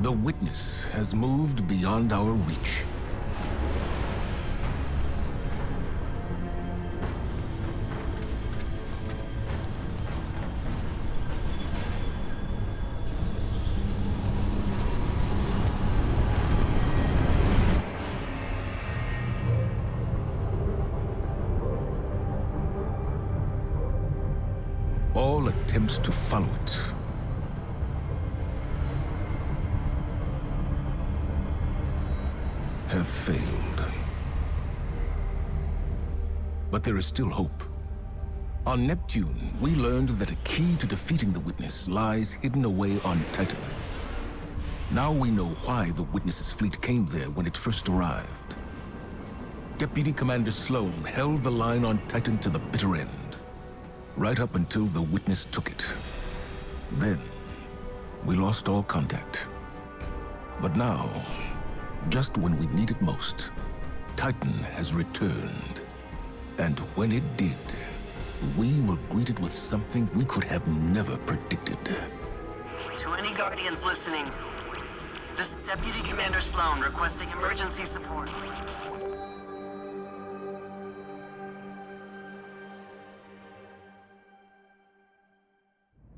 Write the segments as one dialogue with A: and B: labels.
A: The witness has moved beyond our reach. All attempts to follow it have failed. But there is still hope. On Neptune, we learned that a key to defeating the Witness lies hidden away on Titan. Now we know why the Witness's fleet came there when it first arrived. Deputy Commander Sloan held the line on Titan to the bitter end, right up until the Witness took it. Then, we lost all contact. But now, just when we need it most, Titan has returned. And when it did, we were greeted with something we could have never predicted.
B: To any Guardians listening, this is Deputy Commander Sloan requesting emergency support.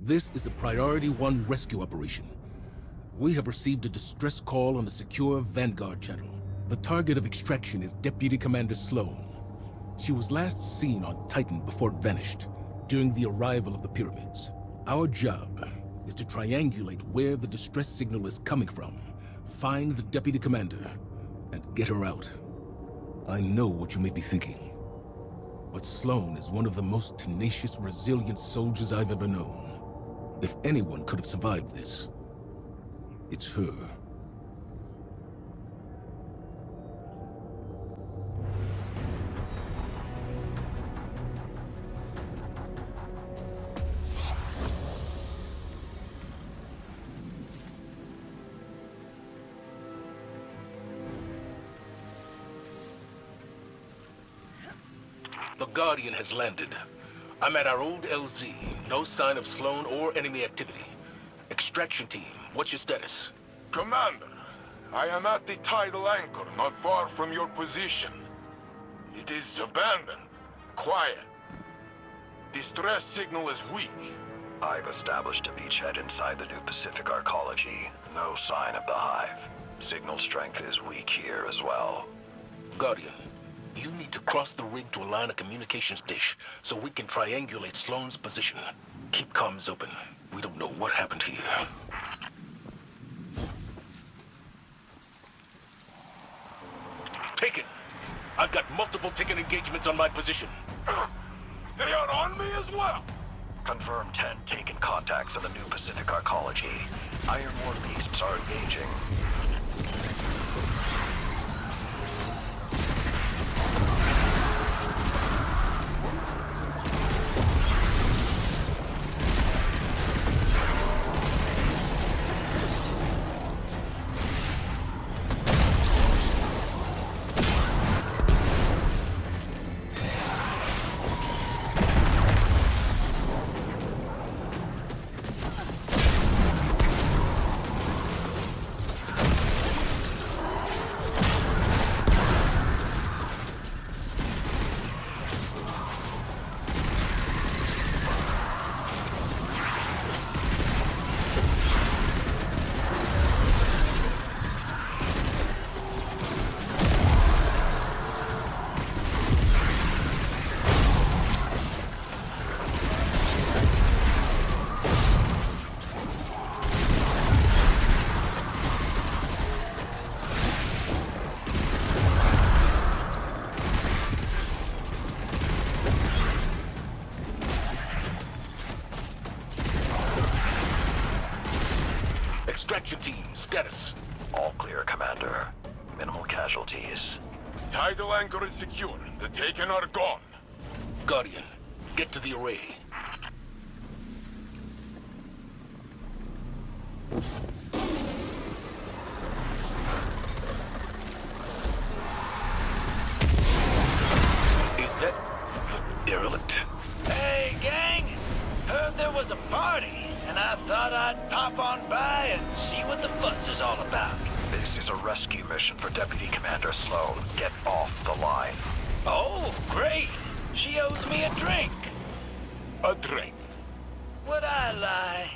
A: This is a Priority 1 rescue operation. We have received a distress call on a secure Vanguard channel. The target of extraction is Deputy Commander Sloan. She was last seen on Titan before it vanished, during the arrival of the pyramids. Our job is to triangulate where the distress signal is coming from, find the Deputy Commander, and get her out. I know what you may be thinking, but Sloan is one of the most tenacious, resilient soldiers I've ever known. If anyone could have survived this, it's her. The Guardian has landed. I'm at our old LZ. No sign of Sloan or enemy activity. Extraction team, what's your status?
C: Commander, I am at the tidal anchor, not far from your position. It is abandoned, quiet. Distress signal is weak.
D: I've established a beachhead inside the new Pacific Arcology. No sign of the hive. Signal strength is weak here as well.
A: Guardian, you need to cross the rig to align a communications dish so we can triangulate Sloan's position. Keep comms open. We don't know what happened here. Take it! I've got multiple ticket engagements on my position.
C: They are on me as well!
D: Confirm 10 taken contacts of the new Pacific Arcology. Ironborn beasts are engaging.
A: Extraction team, status.
D: All clear, Commander. Minimal casualties.
C: Tidal anchor is secure. The Taken are gone.
A: Guardian, get to the array. Is that the derelict?
E: Hey, gang! Heard there was a party, and I I thought I'd pop on by and see what the fuss is all about.
D: This is a rescue mission for Deputy Commander Sloan. Get off the line.
E: Oh, great. She owes me a drink.
C: A drink.
E: Would I lie?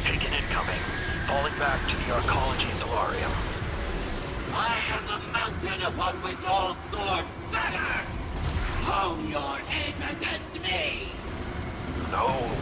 D: Taken incoming. Falling back to the Arcology solarium.
F: I am the mountain upon which all swords shatter! Hone your edge against me!
D: No.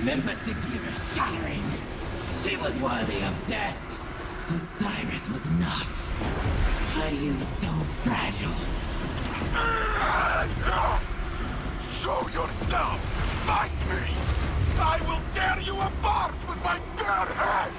F: remember Sagira shattering. She was worthy of death. Osiris was not. Are you so fragile?
C: Show yourself! Fight me! I will tear you apart with my bare hands!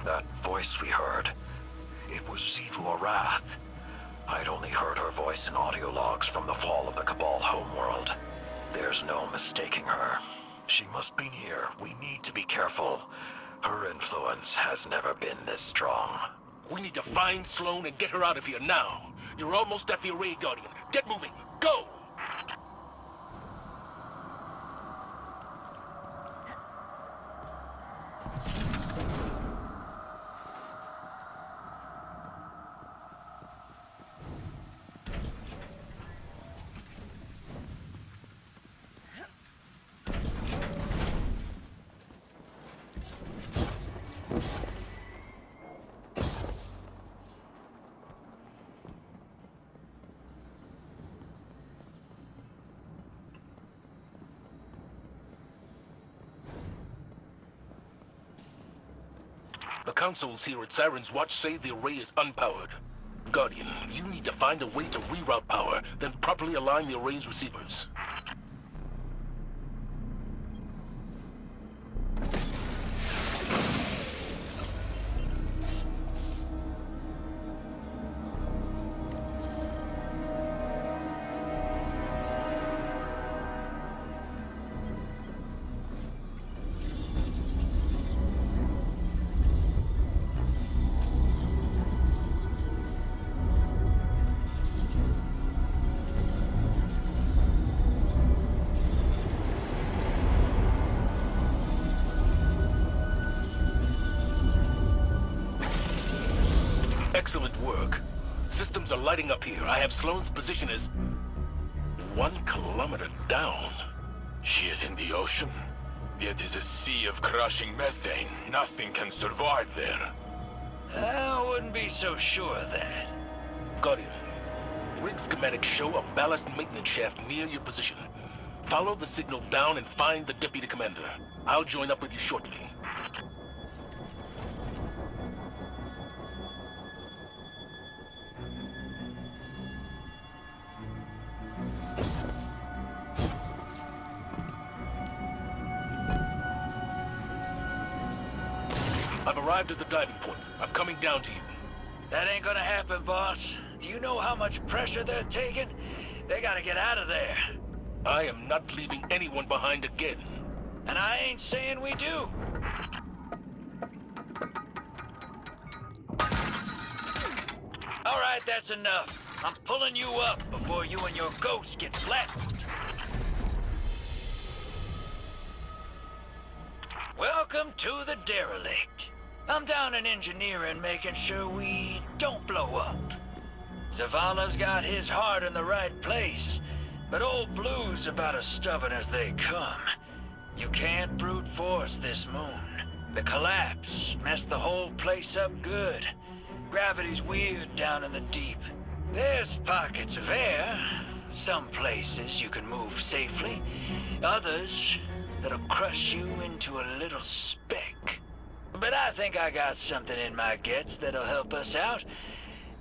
D: That voice we heard, it was Xivu Arath. I'd only heard her voice in audio logs from the fall of the Cabal homeworld. There's no mistaking her. She must be near. We need to be careful. Her influence has never been this strong.
A: We need to find Sloane and get her out of here now. You're almost at the Array Guardian. Get moving. Go! The consoles here at Siren's Watch say the array is unpowered. Guardian, you need to find a way to reroute power, then properly align the array's receivers. Excellent work. Systems are lighting up here. I have Sloane's position as 1 kilometer down.
C: She is in the ocean. It is a sea of crushing methane. Nothing can survive there.
E: I wouldn't be so sure of that.
A: Guardian, rig schematics show a ballast maintenance shaft near your position. Follow the signal down and find the deputy commander. I'll join up with you shortly. I've arrived at the diving point. I'm coming down to you.
E: That ain't gonna happen, boss. Do you know how much pressure they're taking? They gotta get out of there.
A: I am not leaving anyone behind again.
E: And I ain't saying we do. All right, that's enough. I'm pulling you up before you and your ghost get flattened. Welcome to the derelict. I'm down in engineering, making sure we don't blow up. Zavala's got his heart in the right place, but old Blue's about as stubborn as they come. You can't brute force this moon. The collapse messed the whole place up good. Gravity's weird down in the deep. There's pockets of air. Some places you can move safely. Others that'll crush you into a little speck. But I think I got something in my gets that'll help us out.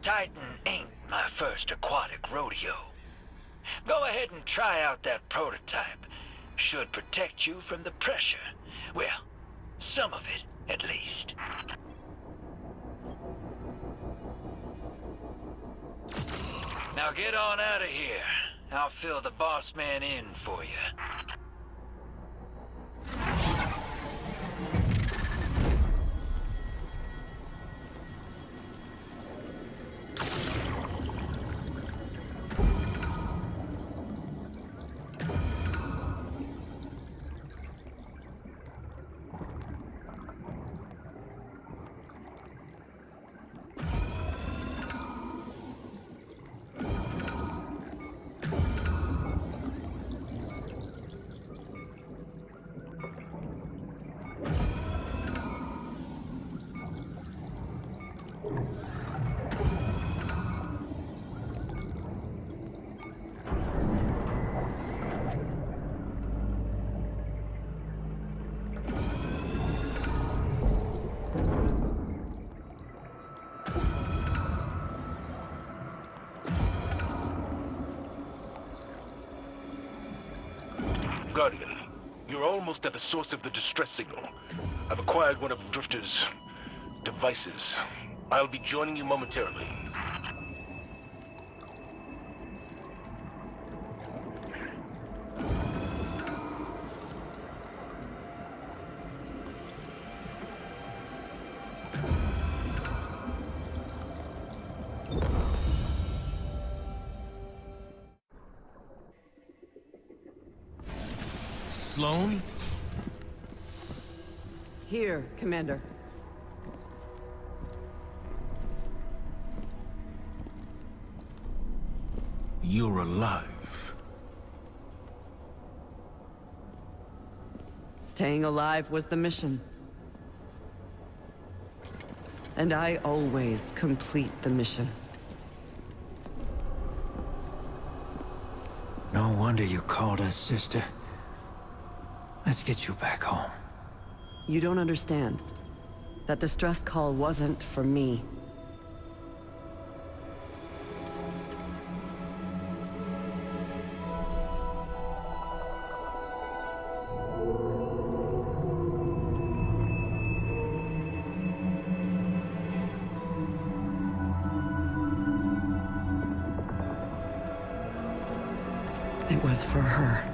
E: Titan ain't my first aquatic rodeo. Go ahead and try out that prototype. Should protect you from the pressure. Well, some of it, at least. Now get on out of here. I'll fill the boss man in for you.
A: Guardian, you're almost at the source of the distress signal. I've acquired one of Drifter's devices. I'll be joining you momentarily. Sloan?
G: Here, Commander.
A: You're alive.
G: Staying alive was the mission. And I always complete the mission.
E: No wonder you called us, sister. Let's get you back home.
G: You don't understand. That distress call wasn't for me. It was for her.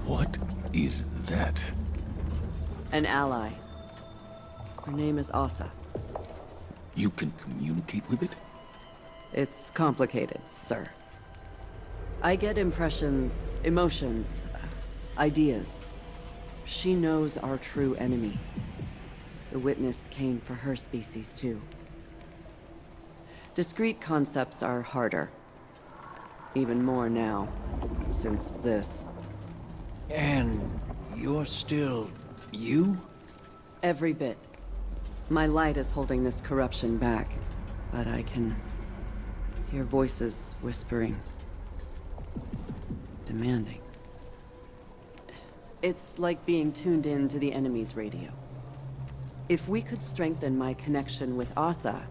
A: What is that?
G: An ally. Her name is Asa.
A: You can communicate with it?
G: It's complicated, sir. I get impressions, emotions, ideas. She knows our true enemy. The Witness came for her species, too. Discrete concepts are harder. Even more now, since this.
E: And you're still you?
G: Every bit. My light is holding this corruption back, but I can hear voices whispering. Demanding. It's like being tuned in to the enemy's radio. If we could strengthen my connection with Asa,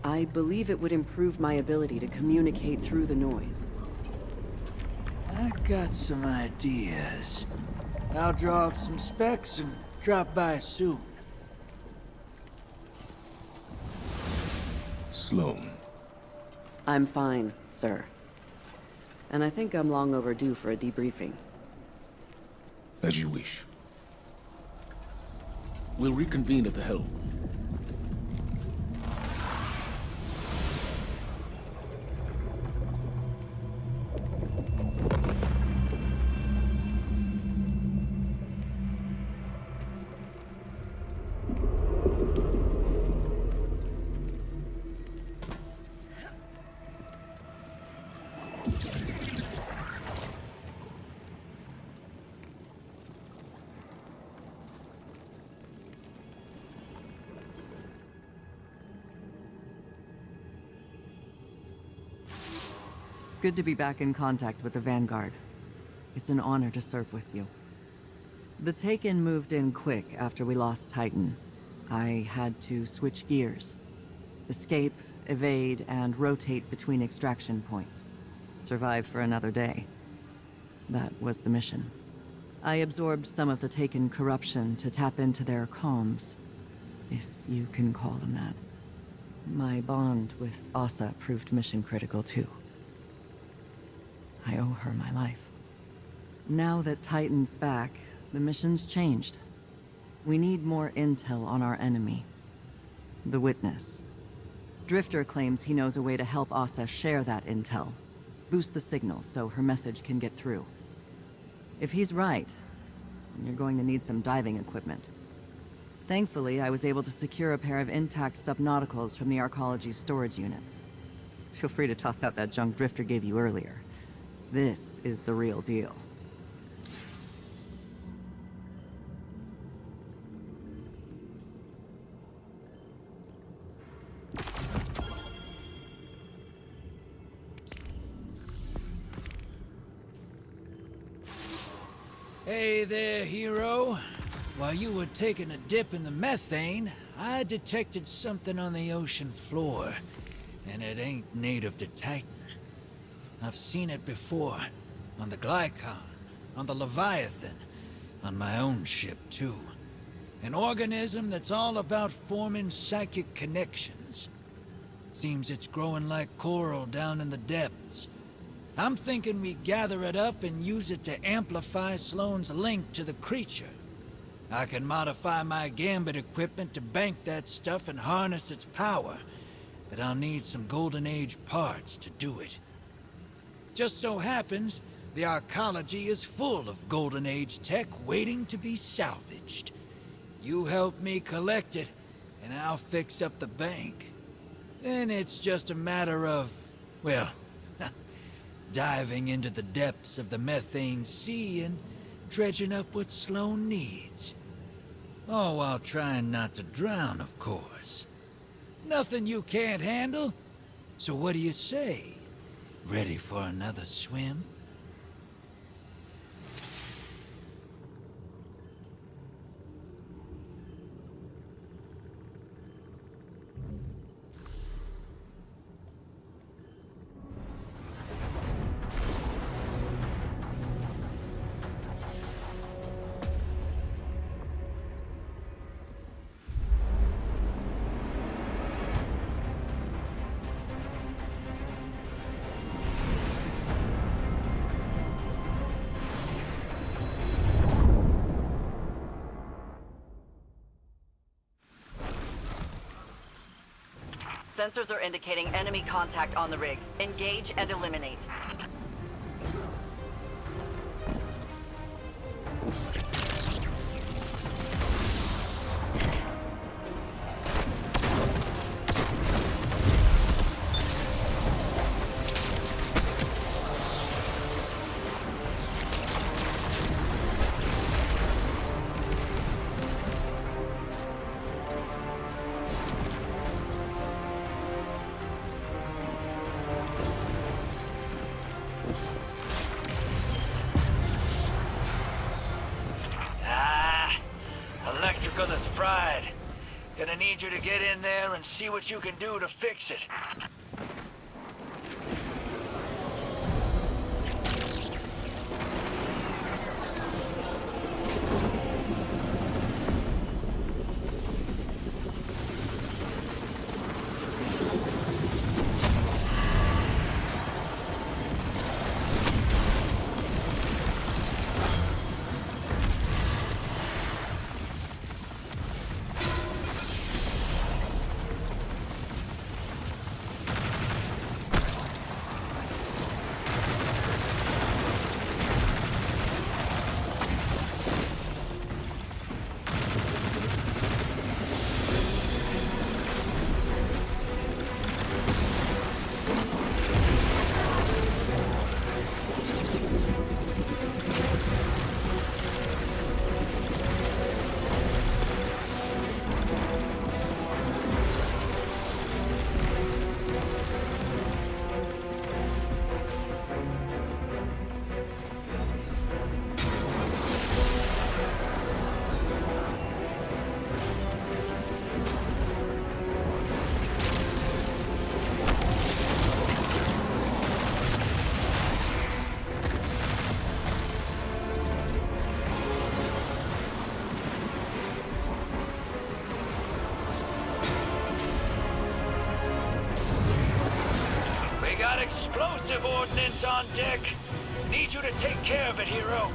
G: I believe it would improve my ability to communicate through the noise.
E: I got some ideas. I'll draw up some specs and drop by soon.
A: Sloan.
G: I'm fine, sir. And I think I'm long overdue for a debriefing.
A: As you wish. We'll reconvene at the helm.
G: good to be back in contact with the Vanguard. It's an honor to serve with you. The Taken moved in quick after we lost Titan. I had to switch gears. Escape, evade, and rotate between extraction points. Survive for another day. That was the mission. I absorbed some of the Taken corruption to tap into their comms, if you can call them that. My bond with Asa proved mission critical too. I owe her my life. Now that Titan's back, the mission's changed. We need more intel on our enemy. The Witness. Drifter claims he knows a way to help Asa share that intel. Boost the signal so her message can get through. If he's right, you're going to need some diving equipment. Thankfully, I was able to secure a pair of intact subnauticals from the Arcology storage units. Feel free to toss out that junk Drifter gave you earlier. This is the real deal.
E: Hey there, hero. While you were taking a dip in the methane, I detected something on the ocean floor, and it ain't native to Titan. I've seen it before, on the Glycon, on the Leviathan, on my own ship too. An organism that's all about forming psychic connections. Seems it's growing like coral down in the depths. I'm thinking we gather it up and use it to amplify Sloane's link to the creature. I can modify my Gambit equipment to bank that stuff and harness its power, but I'll need some Golden Age parts to do it. Just so happens, the Arcology is full of Golden Age tech waiting to be salvaged. You help me collect it, and I'll fix up the bank. Then it's just a matter of, well, diving into the depths of the methane sea and dredging up what Sloane needs. All while trying not to drown, of course. Nothing you can't handle? So what do you say? Ready for another swim?
B: Sensors are indicating enemy contact on the rig. Engage and eliminate.
E: Electrical is fried. Gonna need you to get in there and see what you can do to fix it. explosive ordnance on deck. Need you to take care of it, hero.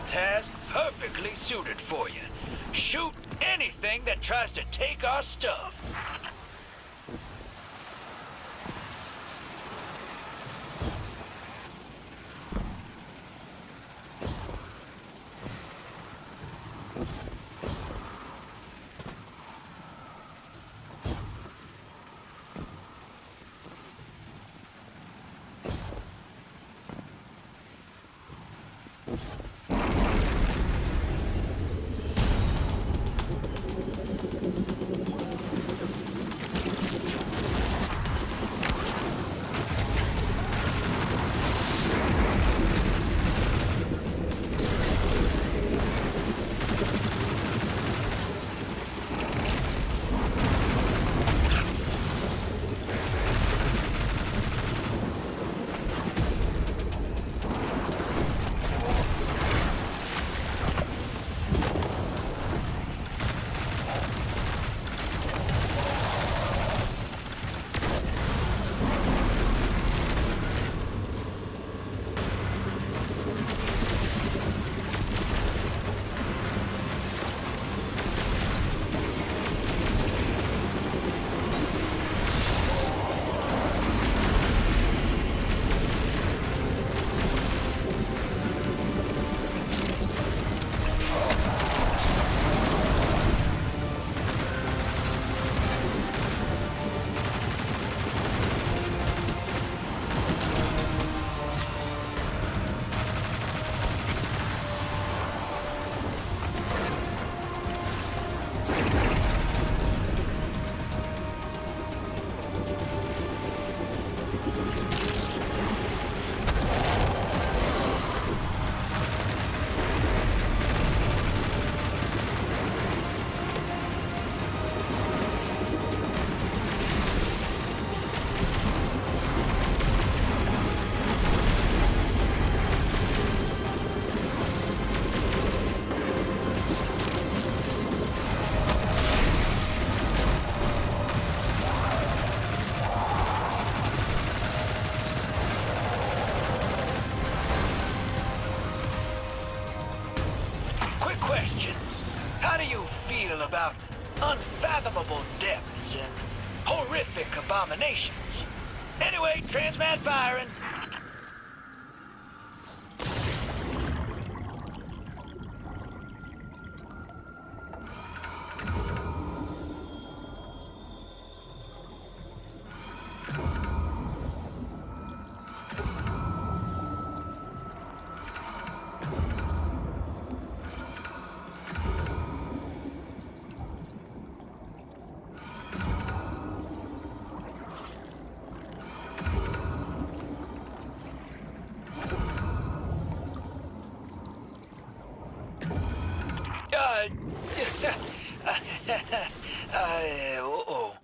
E: Task perfectly suited for you. Shoot anything that tries to take our stuff. horrific abominations. Anyway, transmat firing. Uh-oh.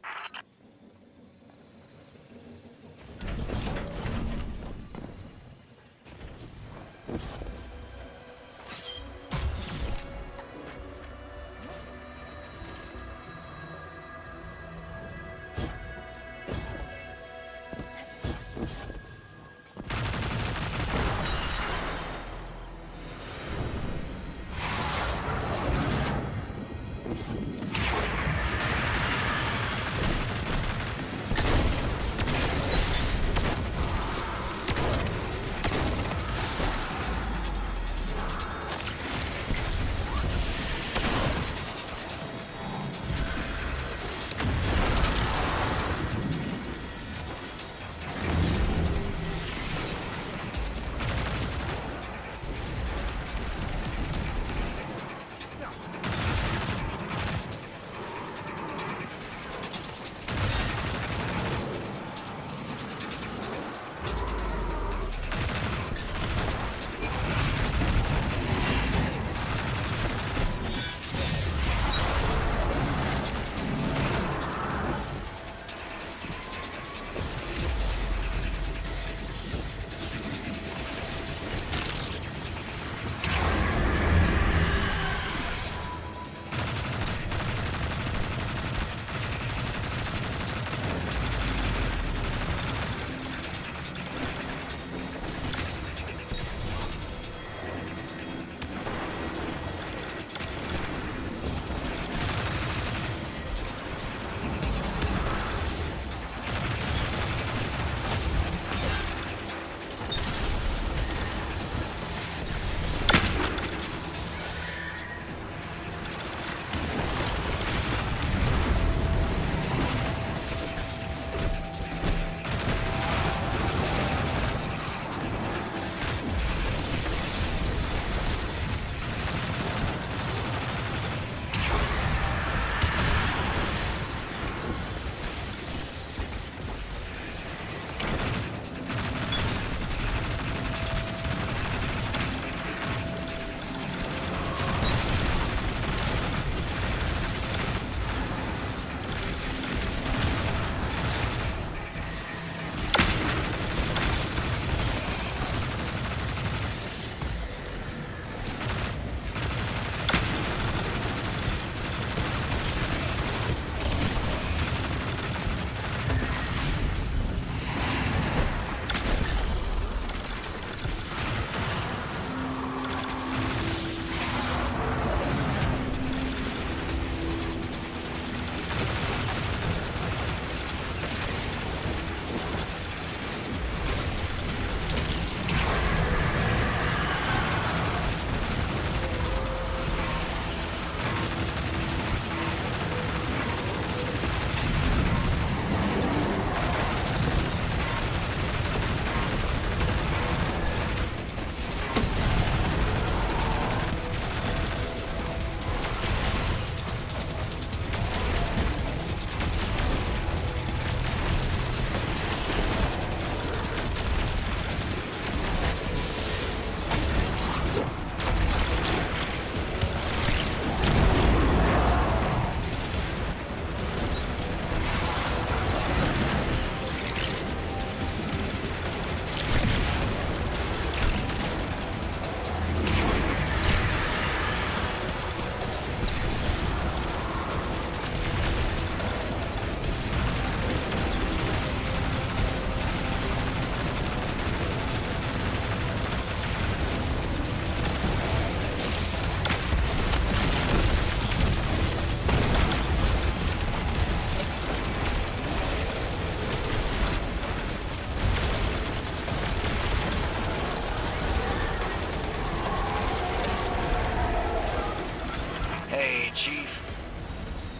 E: Chief.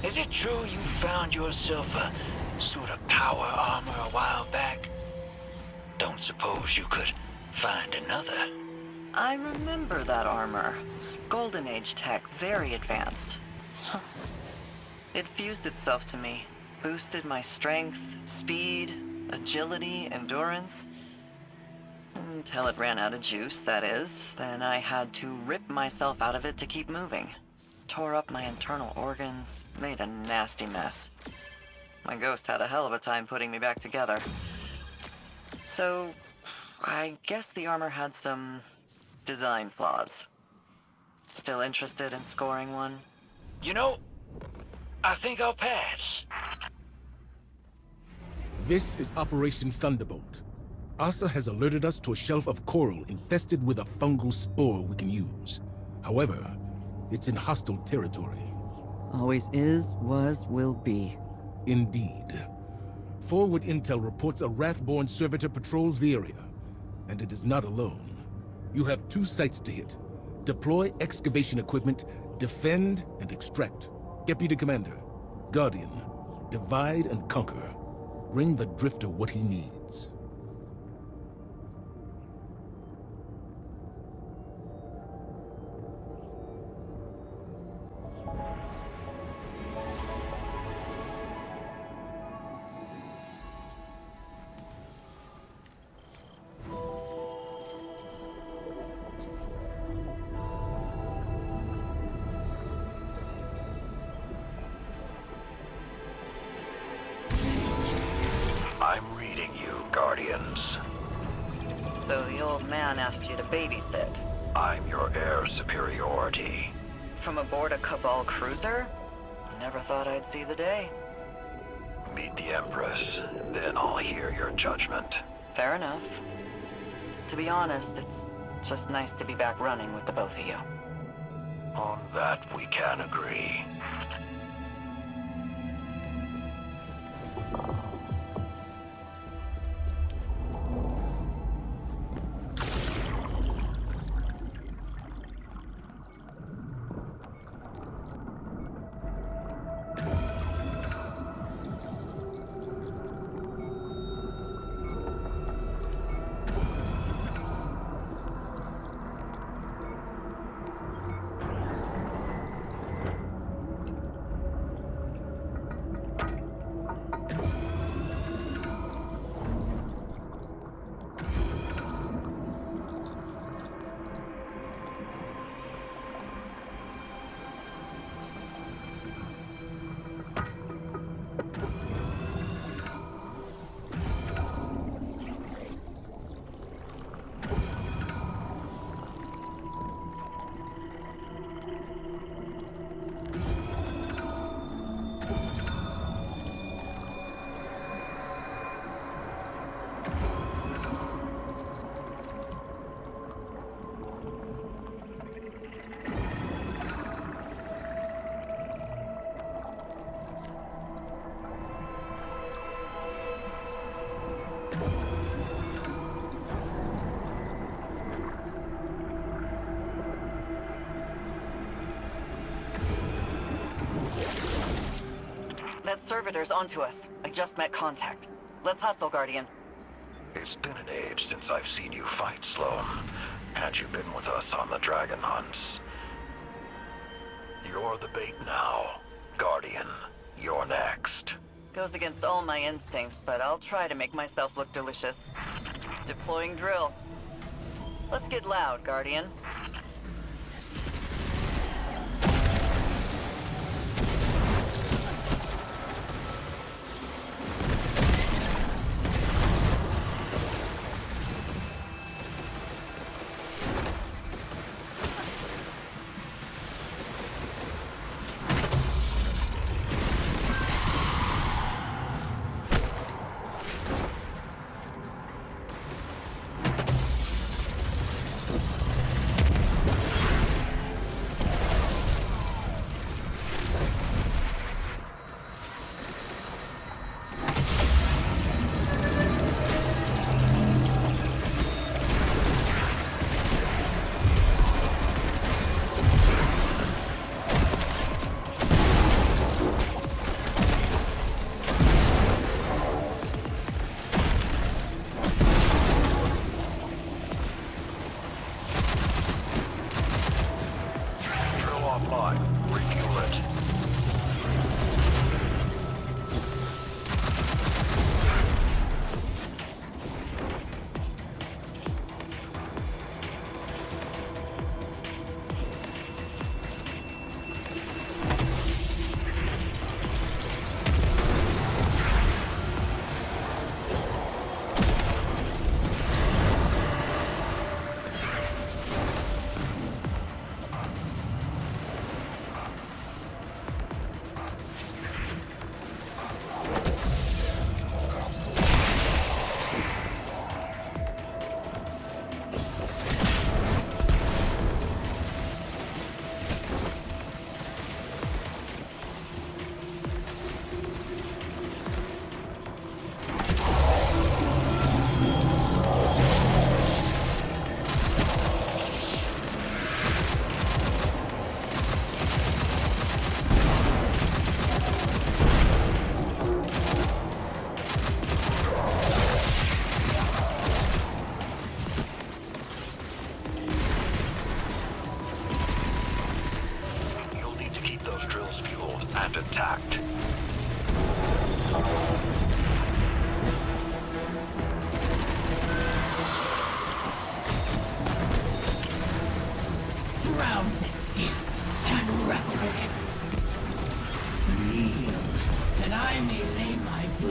E: Is it true you found yourself a sort of power armor a while back? Don't suppose you could find another?
B: I remember that armor. Golden Age tech, very advanced. Huh. It fused itself to me. Boosted my strength, speed, agility, endurance. Until it ran out of juice, that is. Then I had to rip myself out of it to keep moving. Tore up my internal organs, made a nasty mess. My ghost had a hell of a time putting me back together. So, I guess the armor had some design flaws. Still interested in scoring one?
E: You know, I think I'll pass.
A: This is Operation Thunderbolt. Asa has alerted us to a shelf of coral infested with a fungal spore we can use. However, it's in hostile territory.
G: Always is, was, will be.
A: Indeed. Forward intel reports a Wrathborn servitor patrols the area, and it is not alone. You have 2 sites to hit. Deploy excavation equipment, defend and extract. Deputy Commander, Guardian, divide and conquer. Bring the Drifter what he needs.
D: I'm reading you, Guardians.
B: So the old man asked you to babysit.
D: I'm your heir superiority.
B: From aboard a Cabal cruiser? Never thought I'd see the day.
D: Meet the Empress, then I'll hear your judgment.
B: Fair enough. To be honest, it's just nice to be back running with the both of you.
D: On that we can agree.
B: That servitor's onto us. I just met contact. Let's hustle, Guardian.
D: It's been an age since I've seen you fight, Sloan. Had you been with us on the dragon hunts? You're the bait now. Guardian, you're next.
B: Goes against all my instincts, but I'll try to make myself look delicious. Deploying drill. Let's get loud, Guardian.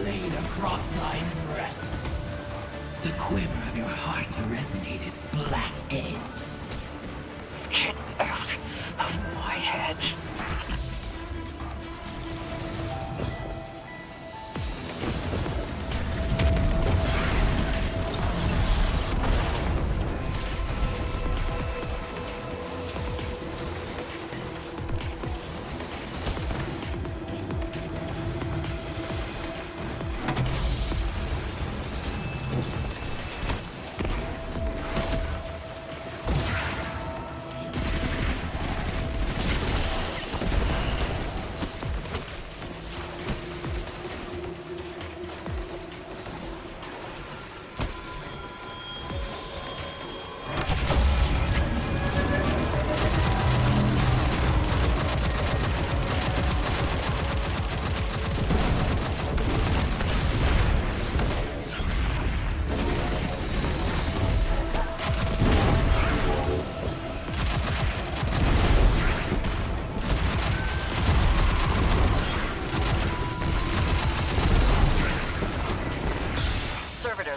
F: blade across thy breast. The quiver of your heart to resonate its black edge.
B: Get out of my head.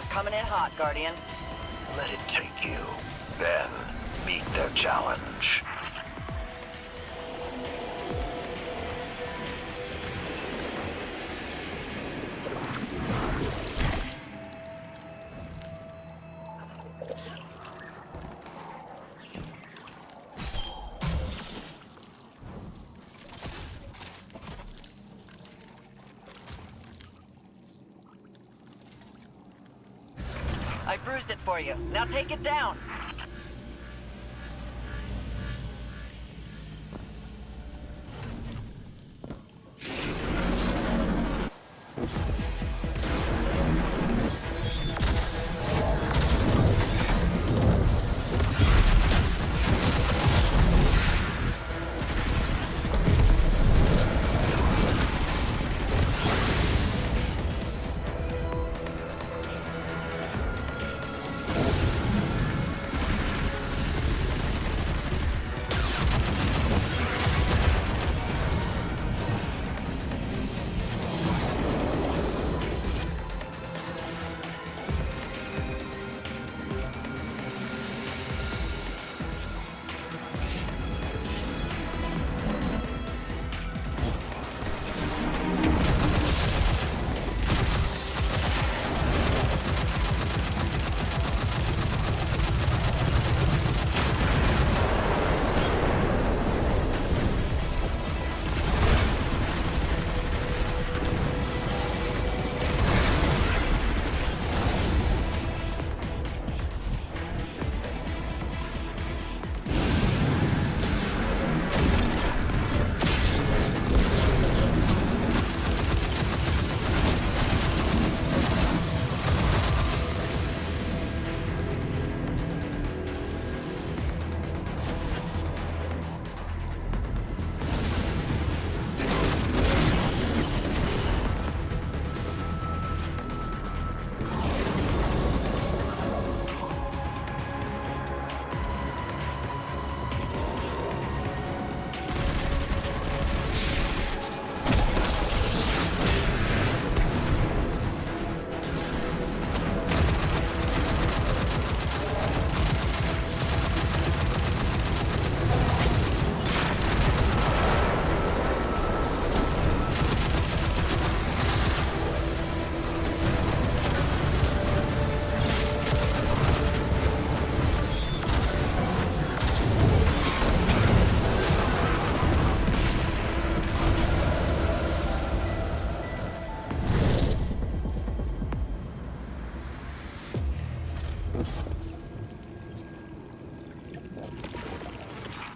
B: Coming in hot, Guardian.
D: Let it take you. Then, meet their challenge.
B: I bruised it for you. Now take it down.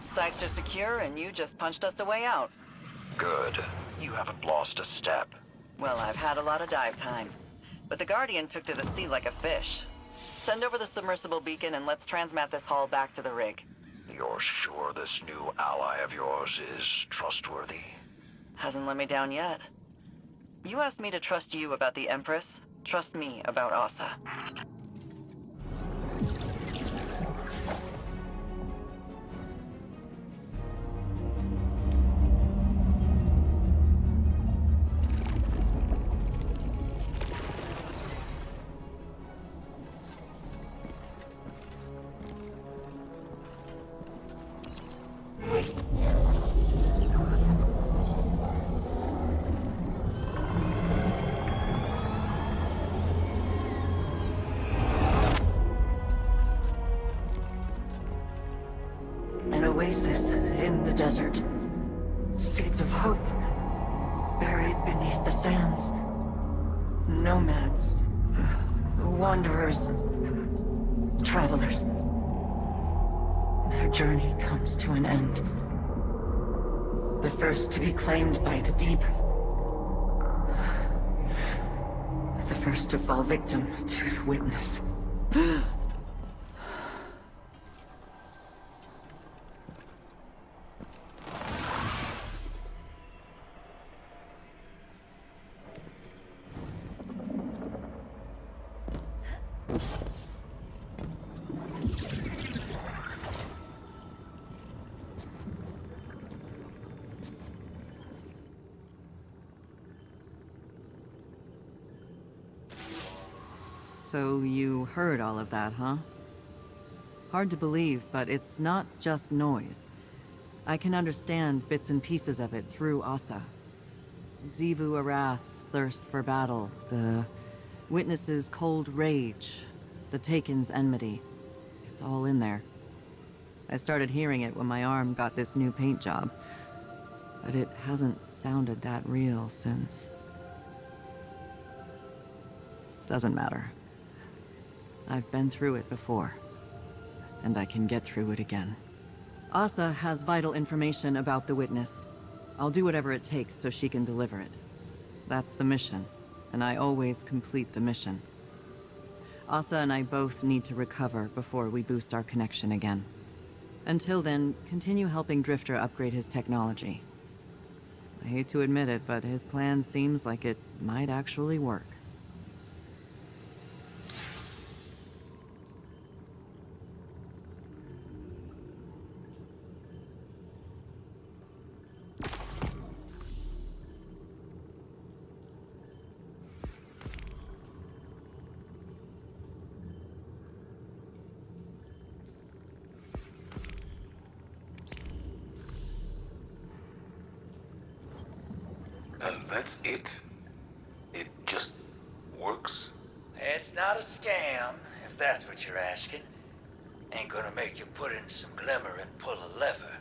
B: Sights are secure, and you just punched us a way out.
D: Good. You haven't lost a step.
B: Well, I've had a lot of dive time. But the Guardian took to the sea like a fish. Send over the submersible beacon and let's transmat this hull back to the rig.
D: You're sure this new ally of yours is trustworthy?
B: Hasn't let me down yet. You asked me to trust you about the Empress. Trust me about Asa. places in the desert. Seeds of hope, buried beneath the sands. Nomads, wanderers, travelers. Their journey comes to an end. The first to be claimed by the deep. The first to fall victim to the witness.
G: So you heard all of that, huh? Hard to believe, but it's not just noise. I can understand bits and pieces of it through Asa. Xivu Arath's thirst for battle, the witness's cold rage, the Taken's enmity. It's all in there. I started hearing it when my arm got this new paint job, but it hasn't sounded that real since. Doesn't matter. I've been through it before, and I can get through it again. Asa has vital information about the witness. I'll do whatever it takes so she can deliver it. That's the mission, and I always complete the mission. Asa and I both need to recover before we boost our connection again. Until then, continue helping Drifter upgrade his technology. I hate to admit it, but his plan seems like it might actually work.
A: And that's it? It just works?
E: It's not a scam, if that's what you're asking. Ain't gonna make you put in some glimmer and pull a lever.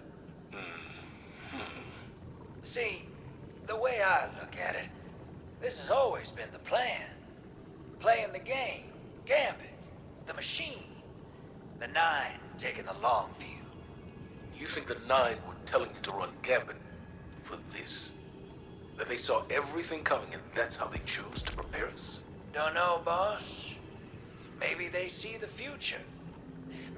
E: See, the way I look at it, this has always been the plan. Playing the game, Gambit, the machine. The Nine taking the long view.
A: You think the Nine were telling you to run Gambit for this? That they saw everything coming and that's how they chose to prepare us?
E: Don't know, boss. Maybe they see the future.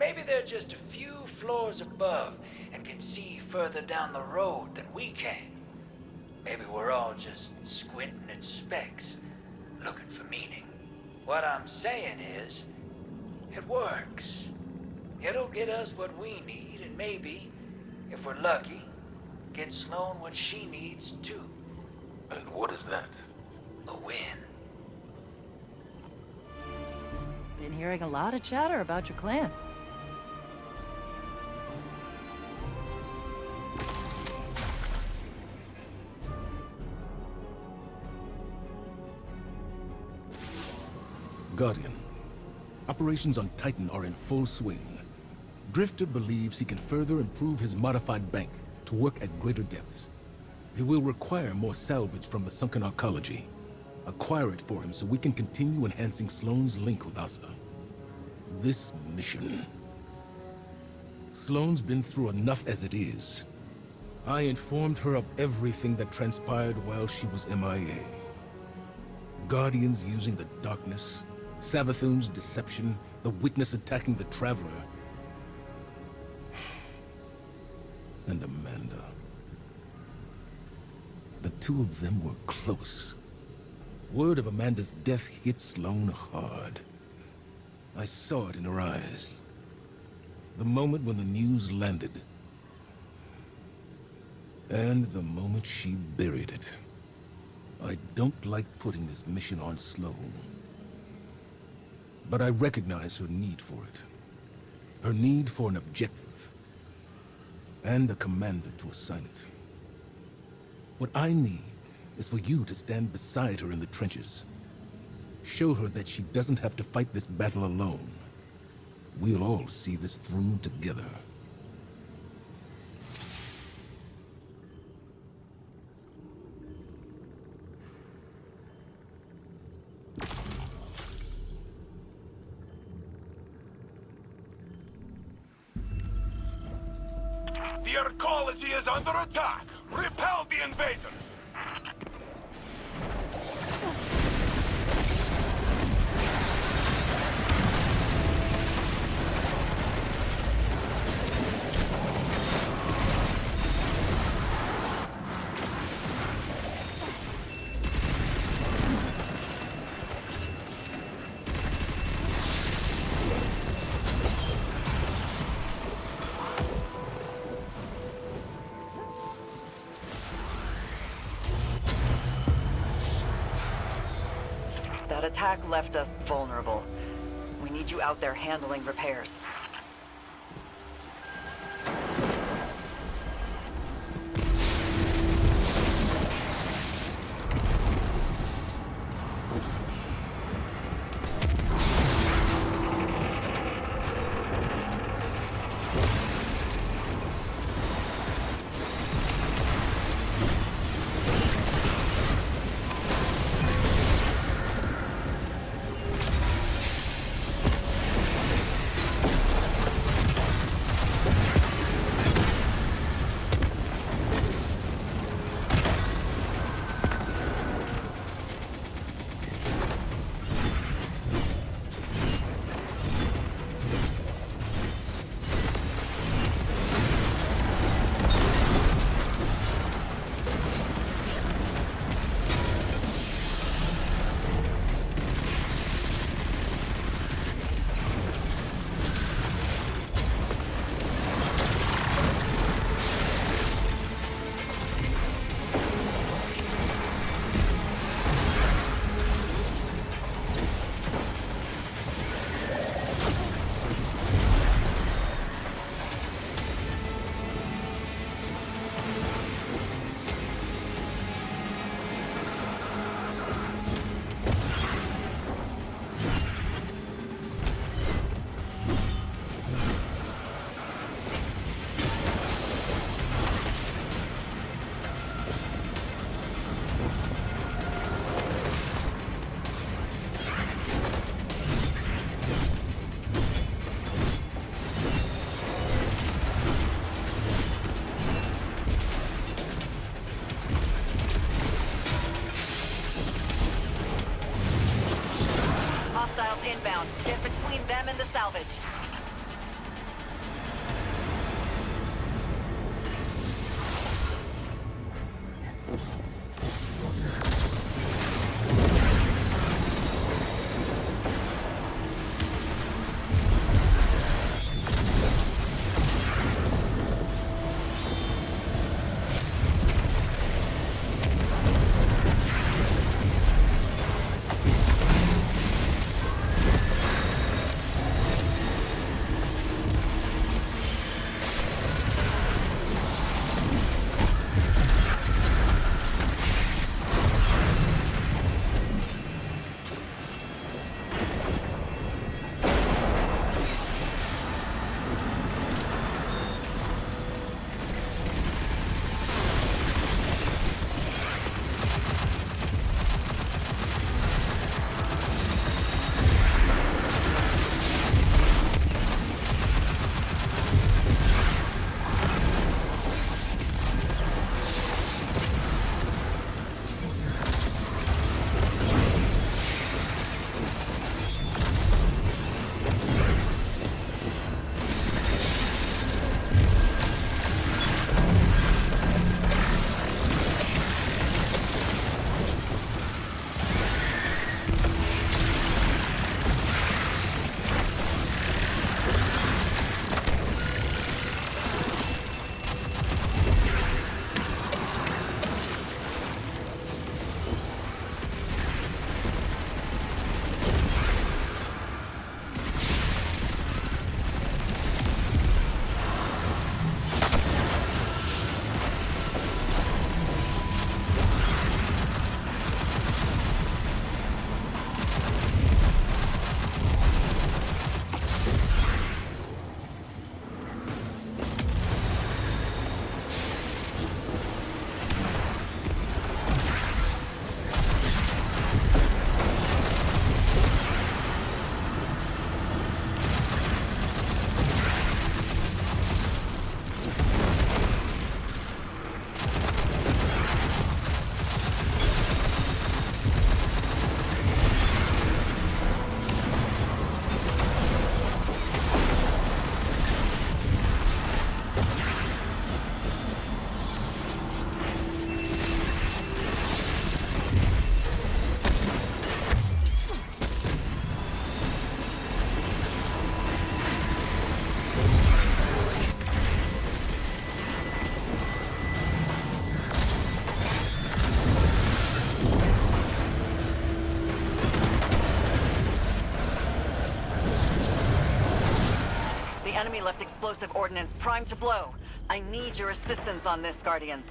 E: Maybe they're just a few floors above and can see further down the road than we can. Maybe we're all just squinting at specks, looking for meaning. What I'm saying is, it works. It'll get us what we need, and maybe, if we're lucky, get Sloane what she needs too.
A: And what is that?
E: A win.
H: Been hearing a lot of chatter about your clan.
A: Guardian, operations on Titan are in full swing. Drifter believes he can further improve his modified bank to work at greater depths. He will require more salvage from the sunken Arcology. Acquire it for him so we can continue enhancing Sloane's link with Asa. This mission... Sloane's been through enough as it is. I informed her of everything that transpired while she was MIA. Guardians using the darkness, Savathun's deception, the witness attacking the Traveler. And Amanda. The two of them were close. Word of Amanda's death hit Sloane hard. I saw it in her eyes. The moment when the news landed. And the moment she buried it. I don't like putting this mission on Sloane. But I recognize her need for it. Her need for an objective. And a commander to assign it. What I need is for you to stand beside her in the trenches. Show her that she doesn't have to fight this battle alone. We'll all see this through together.
C: The Arcology is under attack! Repel the invader!
B: That attack left us vulnerable. We need you out there handling repairs. Inbound. Get between them and the salvage. enemy left explosive ordnance primed to blow. I need your assistance on this, Guardians.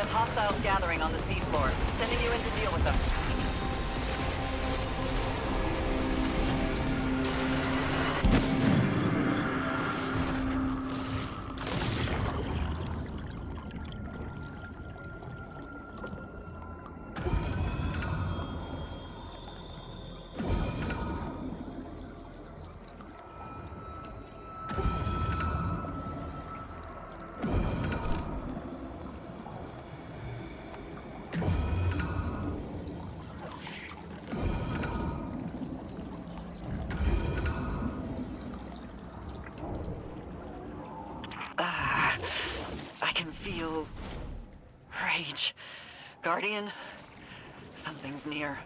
B: Hostiles gathering on the seafloor. Sending you in to deal with them. I can feel rage. Guardian, something's near.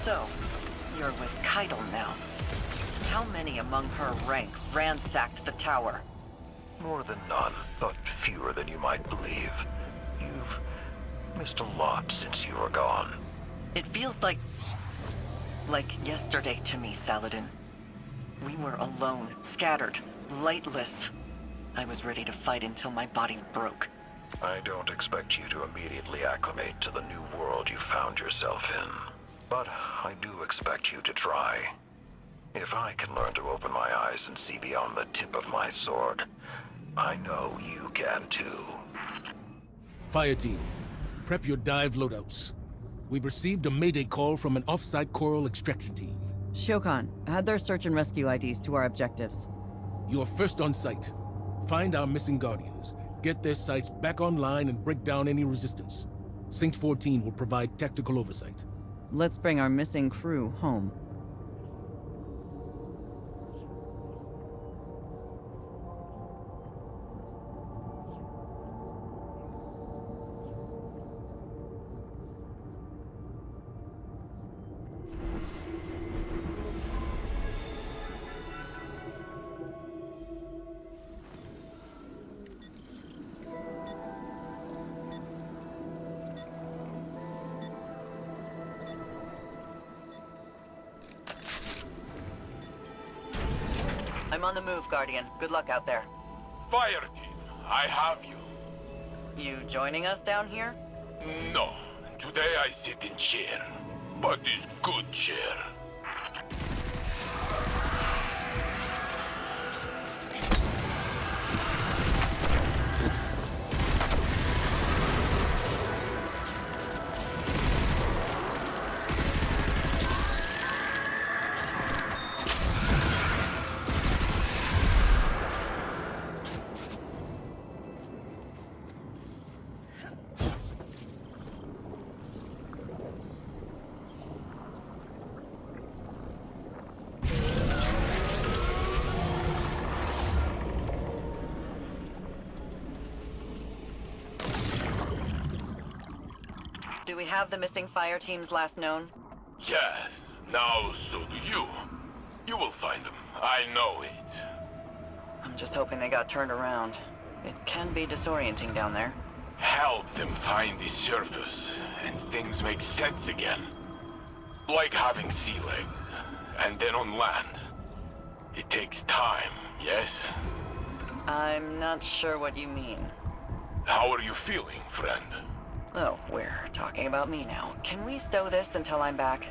B: So, you're with Keitel now. How many among her rank ransacked the tower?
D: More than none, but fewer than you might believe. You've missed a lot since you were gone.
B: It feels like yesterday to me, Saladin. We were alone, scattered, lightless. I was ready to fight until my body broke.
D: I don't expect you to immediately acclimate to the new world you found yourself in. But I do expect you to try. If I can learn to open my eyes and see beyond the tip of my sword, I know you can too.
A: Fire team, prep your dive loadouts. We've received a Mayday call from an off-site coral extraction team.
G: Shokan, add their search and rescue IDs to our objectives.
A: You're first on site. Find our missing Guardians, get their sites back online, and break down any resistance. Sync 14 will provide tactical oversight.
G: Let's bring our missing crew home.
B: I'm on the move, Guardian. Good luck out there.
C: Fire team, I have you.
B: You joining us down here?
C: No, today I sit in chair. But this good chair.
B: Do we have the missing fire team's last known?
C: Yes, now so do you. You will find them. I know it.
B: I'm just hoping they got turned around. It can be disorienting down there.
C: Help them find the surface, and things make sense again. Like having sea legs, and then on land. It takes time, yes?
B: I'm not sure what you mean.
C: How are you feeling, friend?
B: Oh, we're talking about me now. Can we stow this until I'm back?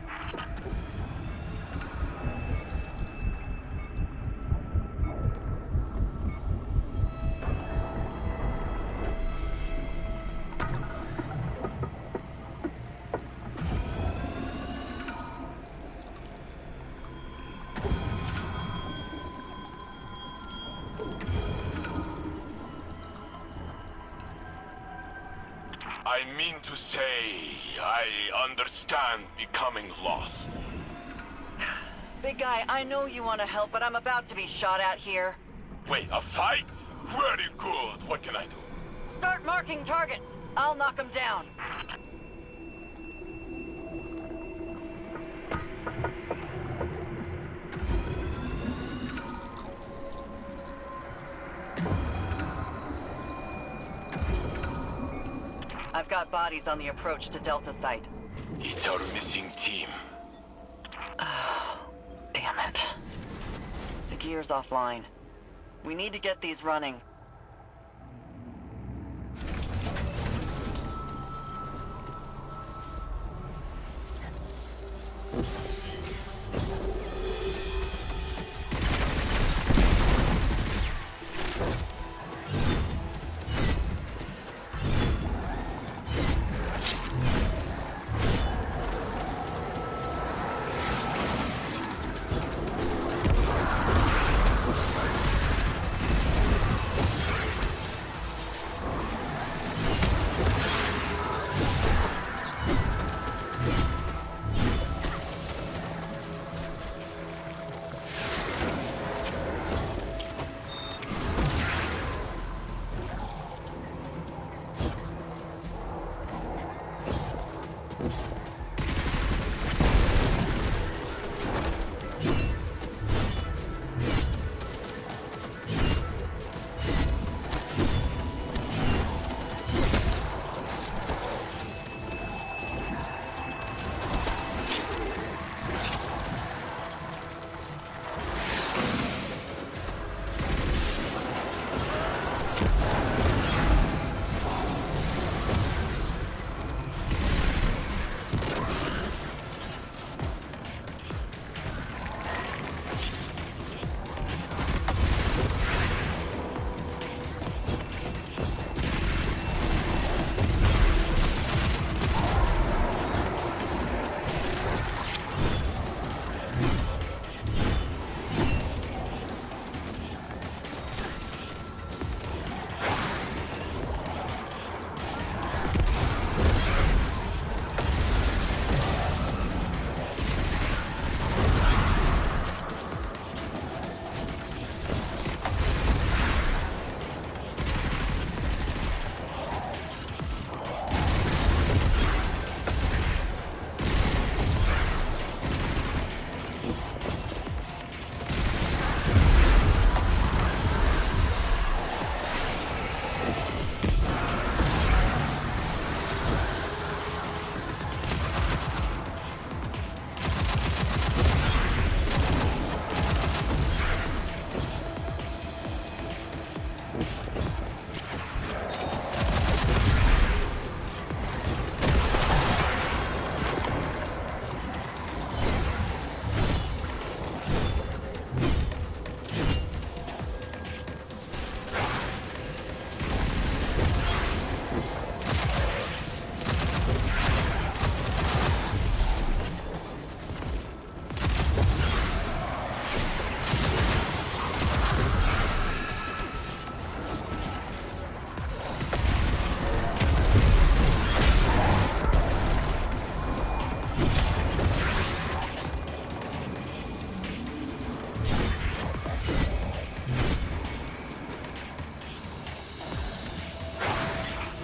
C: I mean to say, I understand becoming lost.
B: Big guy, I know you want to help, but I'm about to be shot at here.
C: Wait, a fight? Very good. What can I do?
B: Start marking targets. I'll knock them down. I've got bodies on the approach to Delta site.
C: It's our missing team.
B: Damn it. The gear's offline. We need to get these running.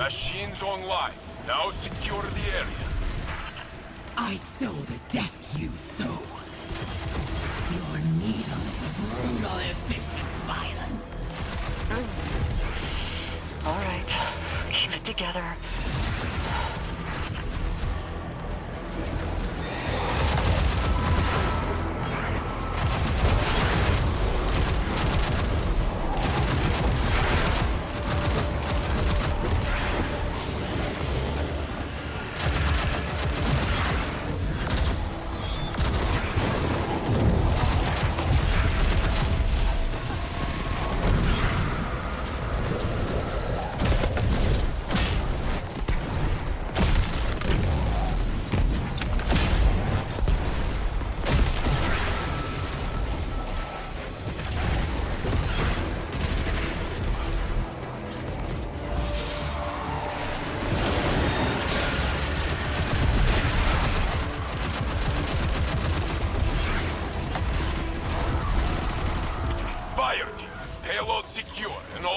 C: Machines online. Now secure the area.
F: I sow the death you sow. Your needle is a brutal, efficient violence.
B: All right, keep it together.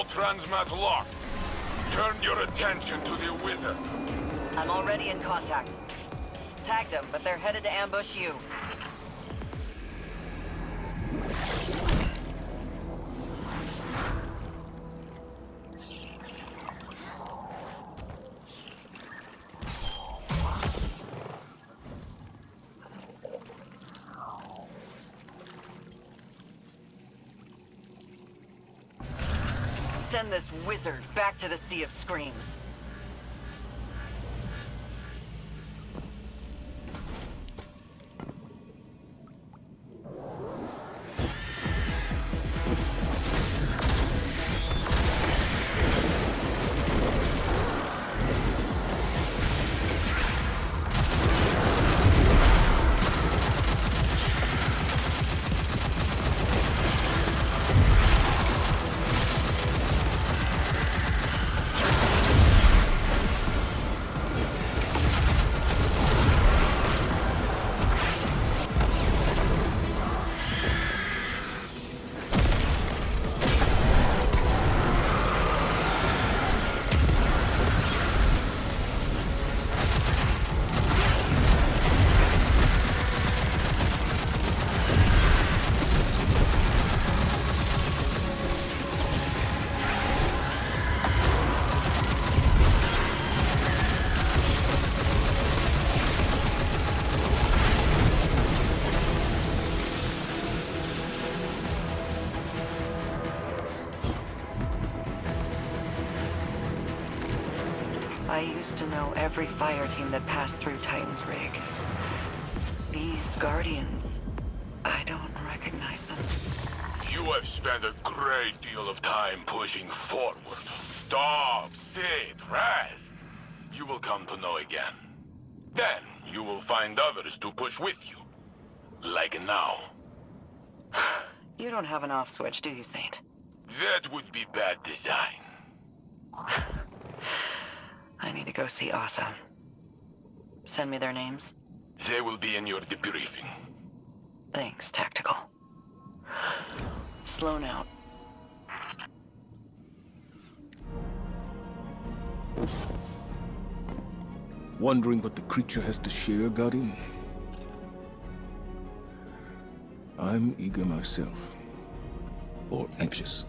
C: Transmat locked. Turn your attention to the wizard.
B: I'm already in contact. Tagged them, but they're headed to ambush you. Send this wizard back to the Sea of Screams. I used to know every fire team that passed through Titan's rig. These Guardians, I don't recognize them.
C: You have spent a great deal of time pushing forward. Stop, sit, rest. You will come to know again. Then you will find others to push with you. Like now.
B: You don't have an off switch, do you, Saint?
C: That would be bad design.
B: I need to go see Asa. Send me their names.
C: They will be in your debriefing.
B: Thanks, Tactical. Sloan out.
A: Wondering what the creature has to share, Guardian? I'm eager myself. Or anxious.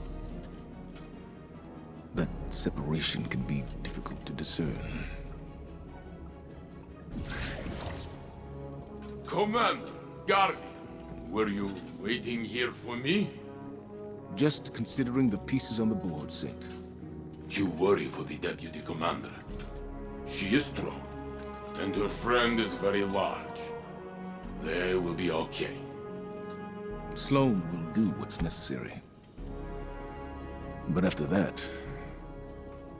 A: That separation can be difficult to discern.
C: Commander, Guardian, were you waiting here for me?
A: Just considering the pieces on the board, Saint.
C: You worry for the Deputy Commander. She is strong, and her friend is very large. They will be okay.
A: Sloan will do what's necessary. But after that,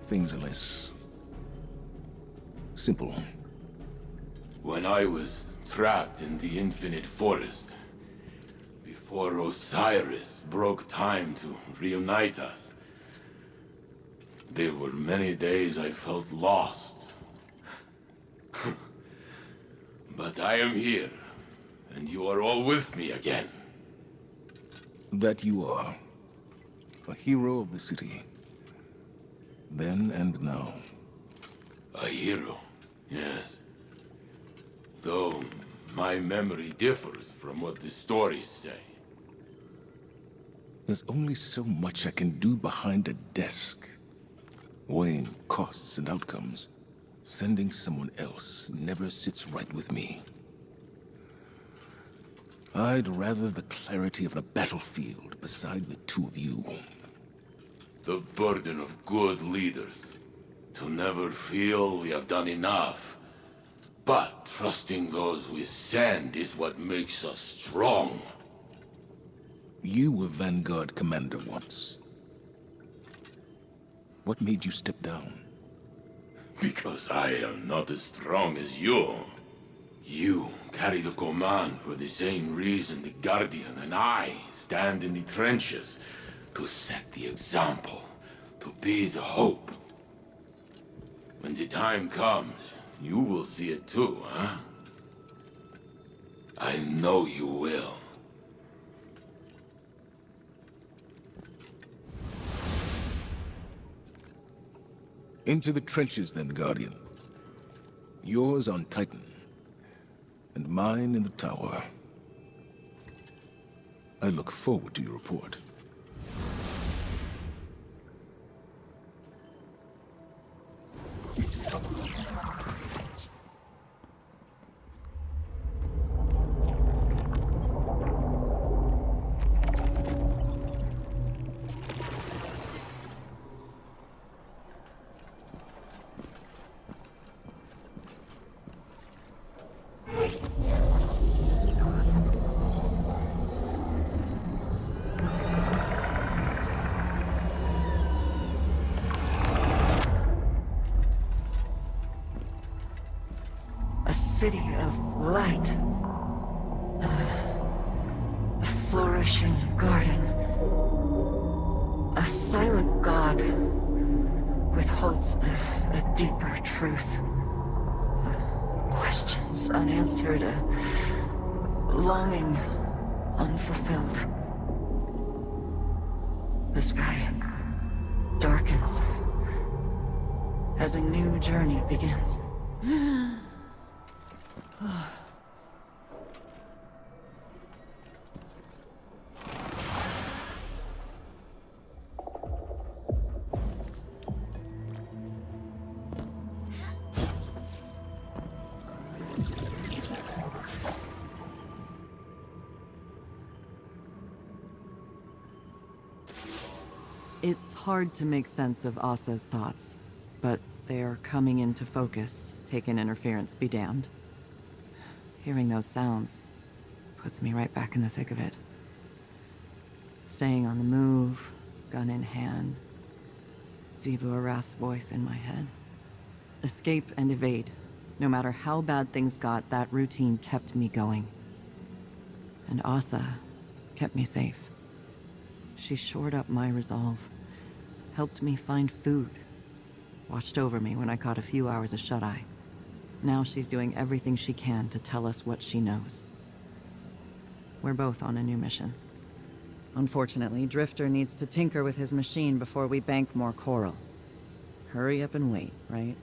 A: things are less simple.
C: When I was trapped in the Infinite Forest, before Osiris broke time to reunite us, there were many days I felt lost. But I am here, and you are all with me again.
A: That you are. A hero of the city. Then and now.
C: A hero, yes. Though my memory differs from what the stories say.
A: There's only so much I can do behind a desk, weighing costs and outcomes. Sending someone else never sits right with me. I'd rather the clarity of the battlefield beside the two of you.
C: The burden of good leaders. To never feel we have done enough. But trusting those we send is what makes us strong.
A: You were Vanguard commander once. What made you step down?
C: Because I am not as strong as you. You carry the command for the same reason the Guardian and I stand in the trenches. To set the example. To be the hope. When the time comes, you will see it too, huh? I know you will.
A: Into the trenches then, Guardian. Yours on Titan, and mine in the tower. I look forward to your report.
B: City of light. A flourishing garden. A silent god withholds a deeper truth. Questions unanswered, a longing unfulfilled. The sky darkens as a new journey begins.
G: It's hard to make sense of Asa's thoughts, but they are coming into focus. Taken interference be damned. Hearing those sounds puts me right back in the thick of it. Staying on the move, gun in hand. Xivu Arath's voice in my head. Escape and evade. No matter how bad things got, that routine kept me going. And Asa kept me safe. She shored up my resolve. Helped me find food. Watched over me when I caught a few hours of shut-eye. Now she's doing everything she can to tell us what she knows. We're both on a new mission. Unfortunately, Drifter needs to tinker with his machine before we bank more coral. Hurry up and wait, right?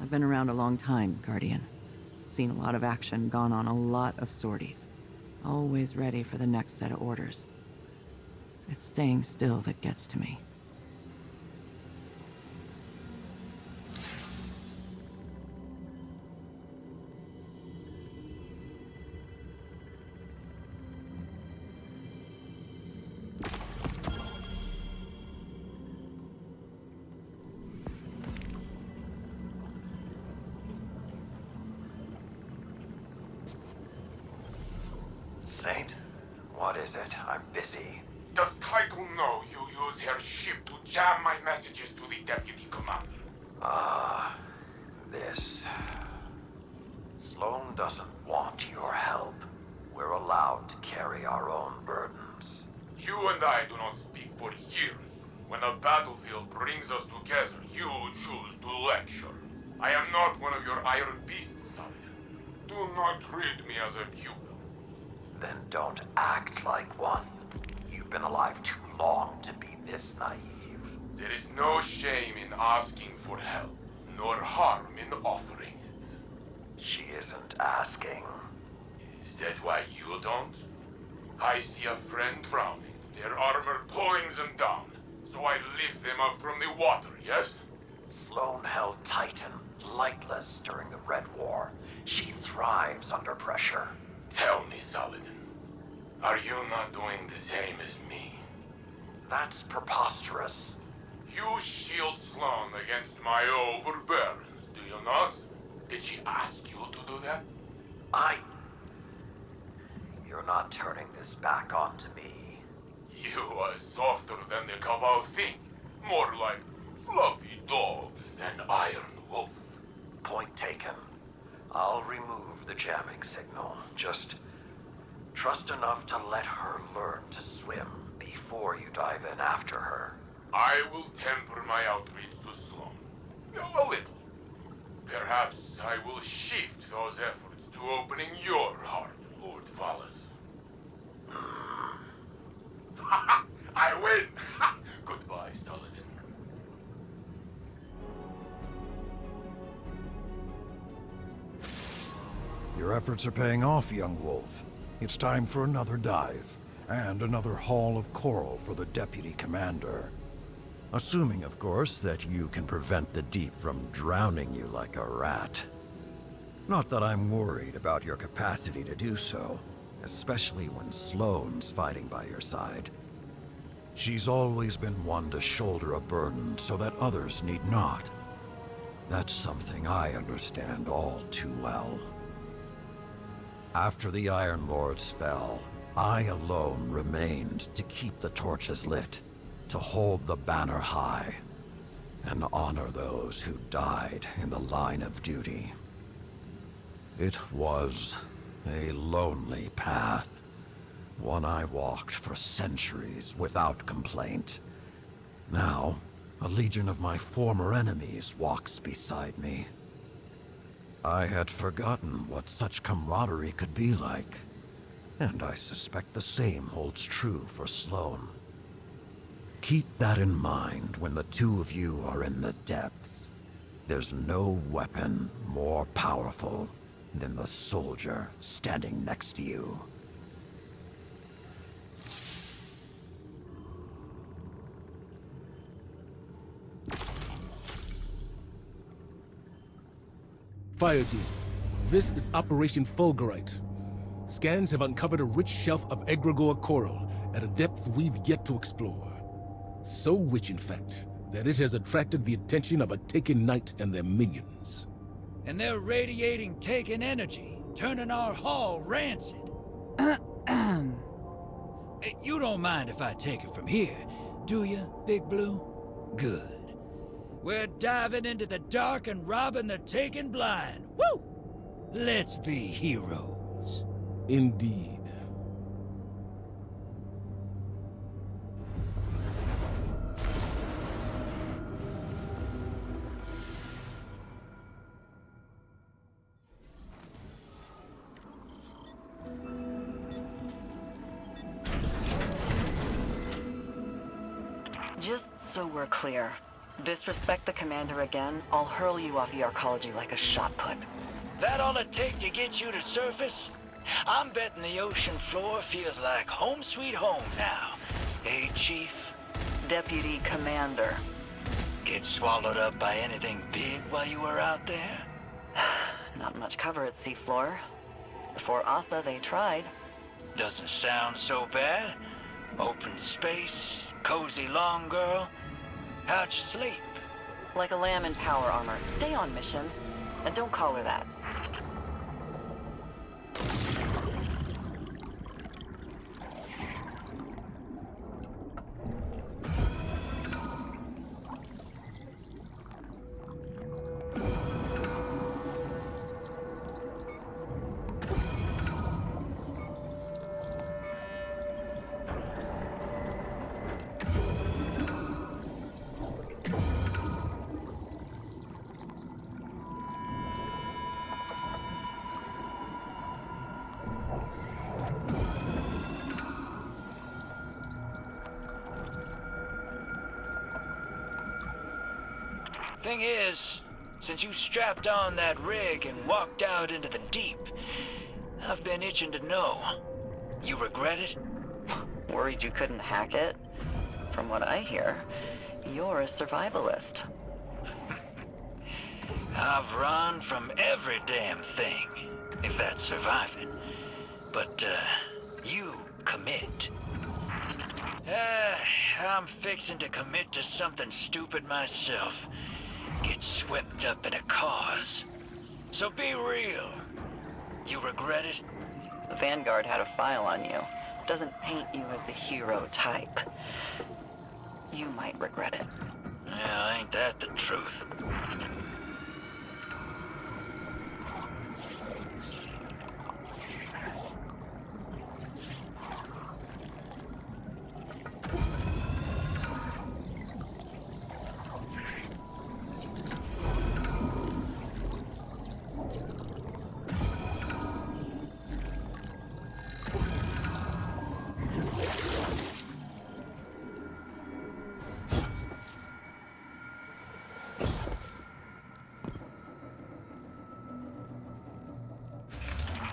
G: I've been around a long time, Guardian. Seen a lot of action, gone on a lot of sorties. Always ready for the next set of orders. It's staying still that gets to me.
D: Saint, what is it? I'm busy.
C: Does Title know you use her ship to jam my messages to the Deputy Commander?
D: This... Sloane doesn't want your help. We're allowed to carry our own burdens.
C: You and I do not speak for years. When a battlefield brings us together, you choose to lecture. I am not one of your iron beasts, Saladin. Do not treat me as a pupil.
D: Then don't act like one. You've been alive too long to be this naive.
C: There is no shame in asking for help, nor that why you don't? I see a friend drowning, their armor pulling them down, so I lift them up from the water, yes?
D: Sloane held Titan lightless during the Red War. She thrives under pressure.
C: Tell me, Saladin, are you not doing the same as me?
D: That's preposterous.
C: You shield Sloane against my overbearings, do you not? Did she ask you to do that?
D: You're not turning this back onto me.
C: You are softer than the Cabal think. More like fluffy dog than iron wolf.
D: Point taken. I'll remove the jamming signal. Just trust enough to let her learn to swim before you dive in after her.
C: I will temper my outreach to Sloane. A little. Perhaps I will shift those efforts to opening your heart, Lord Valas. I win! Goodbye, Saladin.
I: Your efforts are paying off, young wolf. It's time for another dive, and another haul of coral for the Deputy Commander. Assuming, of course, that you can prevent the deep from drowning you like a rat. Not that I'm worried about your capacity to do so, especially when Sloane's fighting by your side. She's always been one to shoulder a burden so that others need not. That's something I understand all too well. After the Iron Lords fell, I alone remained to keep the torches lit, to hold the banner high, and honor those who died in the line of duty. It was a lonely path, one I walked for centuries without complaint. Now, a legion of my former enemies walks beside me. I had forgotten what such camaraderie could be like, and I suspect the same holds true for Sloane. Keep that in mind when the two of you are in the depths. There's no weapon more powerful than the soldier standing next to you.
A: Fire team, this is Operation Fulgurite. Scans have uncovered a rich shelf of egregore coral at a depth we've yet to explore. So rich, in fact, that it has attracted the attention of a Taken Knight and their minions.
E: And they're radiating Taken energy, turning our hall rancid. You don't mind if I take it from here, do you, Big Blue? Good. We're diving into the dark and robbing the Taken blind. Woo! Let's be heroes.
A: Indeed.
B: Just so we're clear, disrespect the commander again, I'll hurl you off the Arcology like a shot put.
E: That all it take to get you to surface? I'm betting the ocean floor feels like home sweet home now. Hey, Chief?
B: Deputy Commander.
E: Get swallowed up by anything big while you were out there?
B: Not much cover at seafloor. Before Asa, they tried.
E: Doesn't sound so bad. Open space, cozy long girl. How'd you sleep?
B: Like a lamb in power armor. Stay on mission, and don't call her that.
E: Thing is, since you strapped on that rig and walked out into the deep, I've been itching to know. You regret it?
B: Worried you couldn't hack it? From what I hear, you're a survivalist.
E: I've run from every damn thing, if that's surviving. But, you commit. I'm fixing to commit to something stupid myself. Get swept up in a cause. So be real. You regret it?
B: The Vanguard had a file on you. Doesn't paint you as the hero type. You might regret it.
E: Well, ain't that the truth?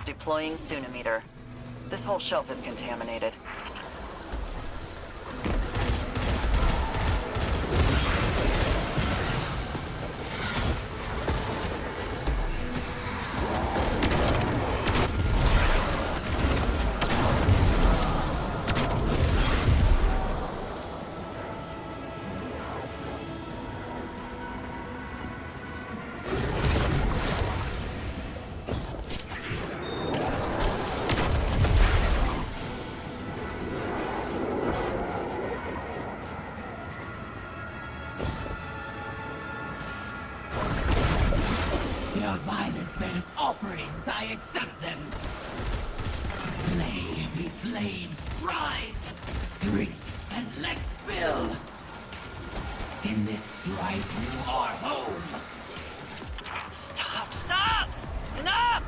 B: Deploying Sunimeter. This whole shelf is contaminated.
F: Your violence bears offerings, I accept them. Slay, be slain, rise, drink, and let fill. In this strife you are home.
E: Stop! Stop! Enough!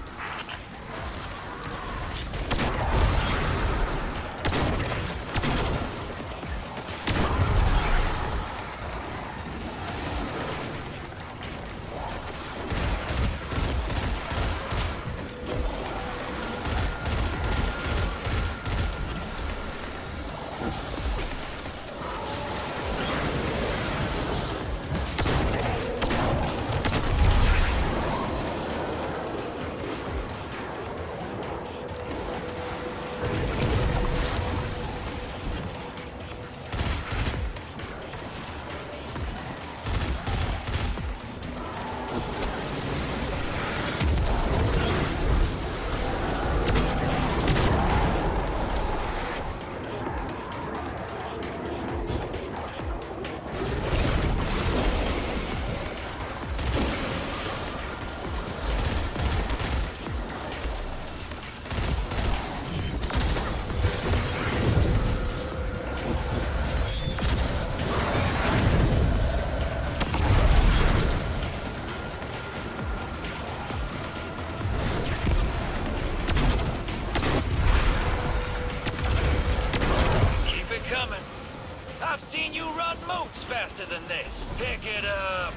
E: I've seen you run moats faster than this. Pick it up.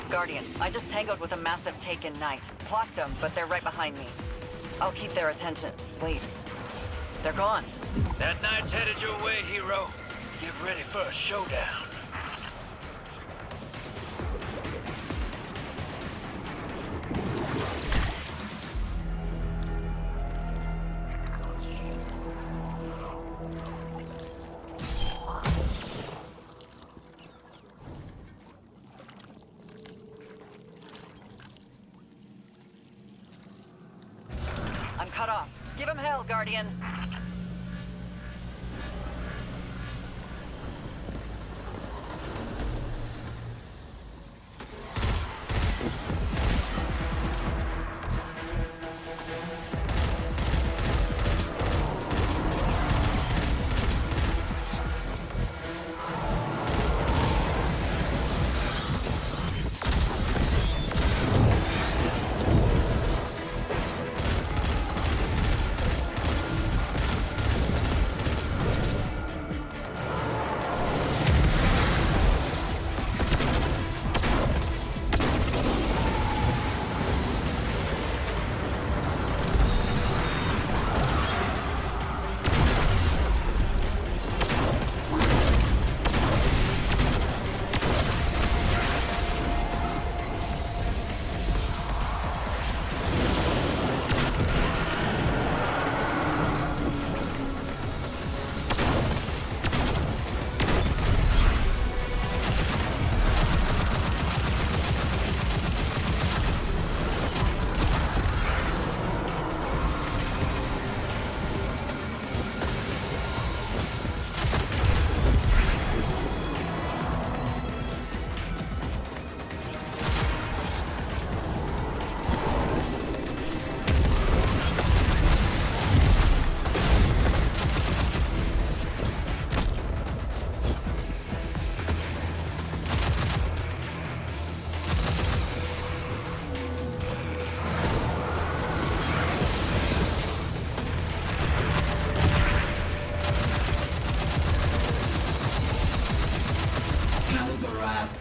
B: Guardian, I just tangoed with a massive Taken Knight. Clocked them, but they're right behind me. I'll keep their attention. Wait. They're gone.
E: That knight's headed your way, hero. Get ready for a showdown.
B: cut off. Give him hell, Guardian.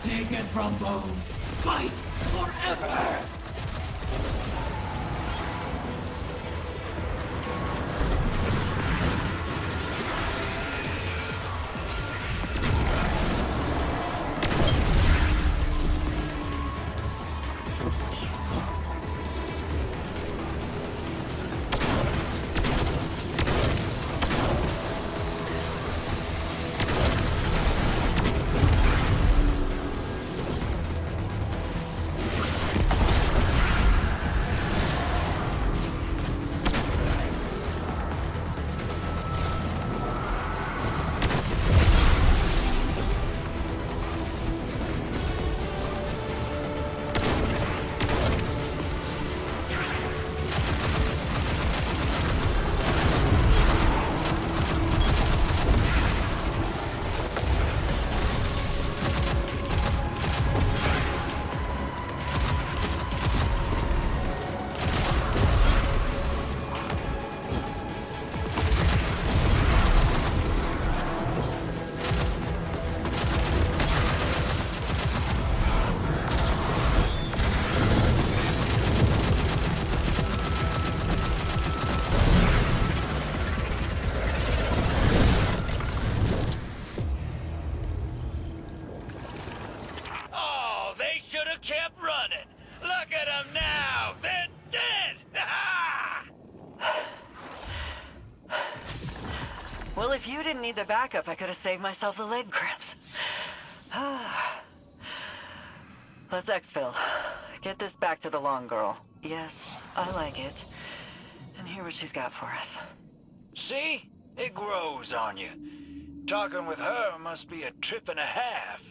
F: Taken from bone. Fight forever!
B: Well, if you didn't need the backup, I could have saved myself the leg cramps. Let's exfil. Get this back to the long girl. Yes, I like it. And hear what she's got for us.
E: See? It grows on you. Talking with her must be a trip and a half.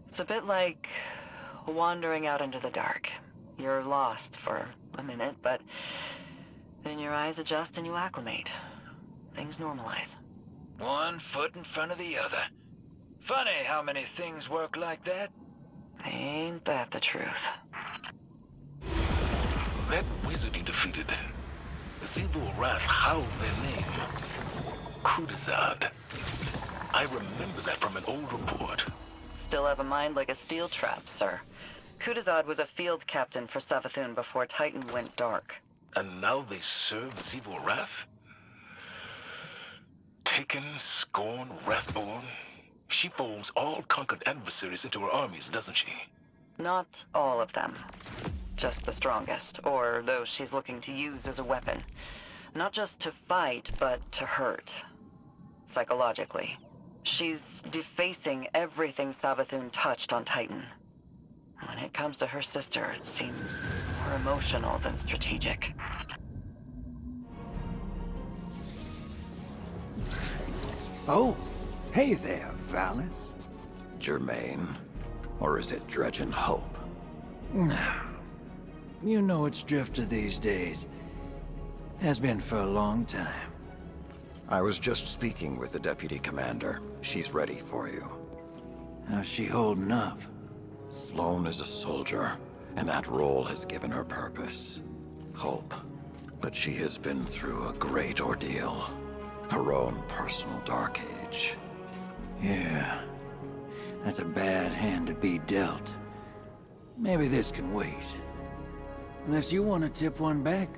B: It's a bit like wandering out into the dark. You're lost for a minute, but then your eyes adjust and you acclimate. Things normalize.
E: One foot in front of the other. Funny how many things work like that.
B: Ain't that the truth?
A: That wizard you defeated, Xivu Arath howled their name. Kudazad. I remember that from an old report.
B: Still have a mind like a steel trap, sir. Kudazad was a field captain for Savathun before Titan went dark.
A: And now they serve Xivu Arath? Taken, Scorn, Wrathborn. She folds all conquered adversaries into her armies, doesn't she?
B: Not all of them. Just the strongest, or those she's looking to use as a weapon. Not just to fight, but to hurt. Psychologically. She's defacing everything Savathun touched on Titan. When it comes to her sister, it seems more emotional than strategic.
J: Oh, hey there, Valis.
I: Germain? Or is it Dredgen Hope?
J: You know it's Drifter these days. Has been for a long time.
I: I was just speaking with the Deputy Commander. She's ready for you.
J: How's she holding up?
I: Sloane is a soldier, and that role has given her purpose. Hope. But she has been through a great ordeal. Her own personal dark age.
J: Yeah. That's a bad hand to be dealt. Maybe this can wait. Unless you want to tip one back.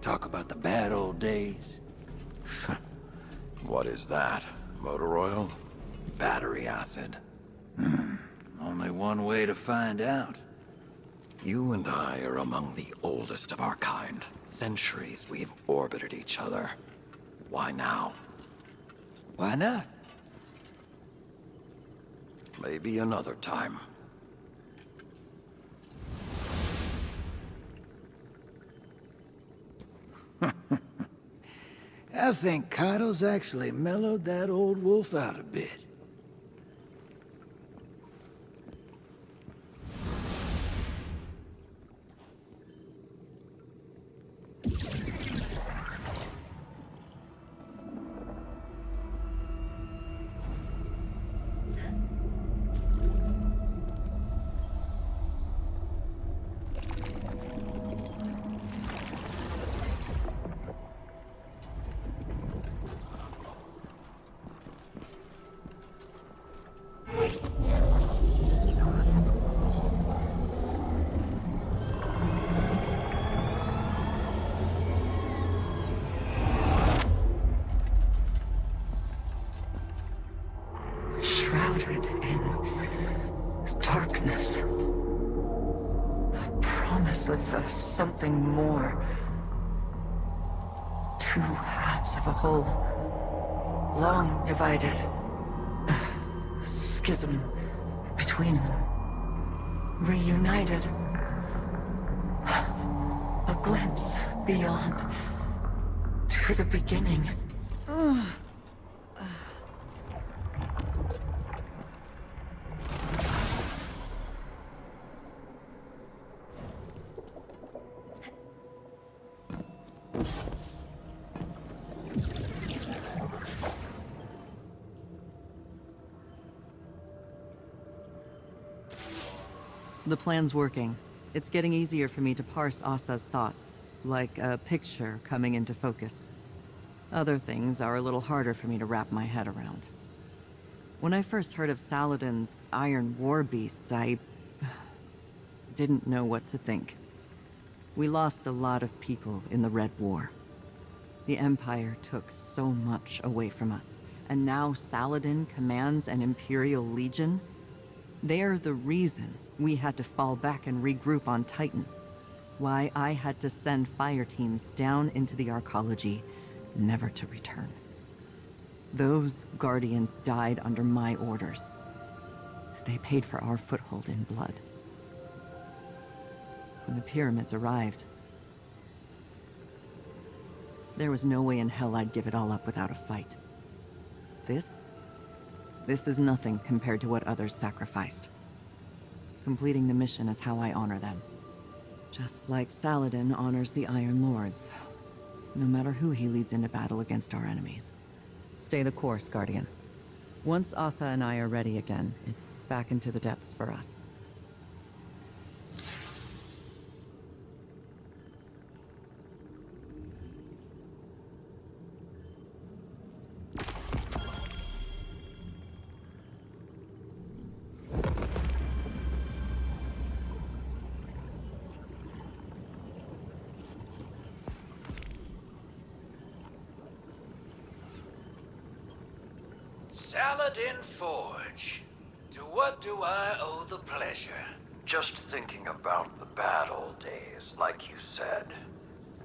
J: Talk about the bad old days.
I: What is that? Motor oil? Battery acid?
J: Only one way to find out.
I: You and I are among the oldest of our kind. Centuries we've orbited each other. Why now?
J: Why not?
I: Maybe another time.
J: I think Kaido's actually mellowed that old wolf out a bit.
B: Shrouded in darkness. A promise of something more. Two halves of a whole, long divided. A schism between them. Reunited. A glimpse beyond. To the beginning.
G: The plan's working. It's getting easier for me to parse Asa's thoughts, like a picture coming into focus. Other things are a little harder for me to wrap my head around. When I first heard of Saladin's Iron War Beasts, I didn't know what to think. We lost a lot of people in the Red War. The Empire took so much away from us, and now Saladin commands an Imperial Legion. They're the reason we had to fall back and regroup on Titan. Why I had to send fire teams down into the Arcology, never to return. Those Guardians died under my orders. They paid for our foothold in blood. When the pyramids arrived, there was no way in hell I'd give it all up without a fight. This is nothing compared to what others sacrificed. Completing the mission is how I honor them. Just like Saladin honors the Iron Lords, no matter who he leads into battle against our enemies. Stay the course, Guardian. Once Asa and I are ready again, it's back into the depths for us.
E: Saladin Forge. To what do I owe the pleasure?
I: Just thinking about the bad old days, like you said.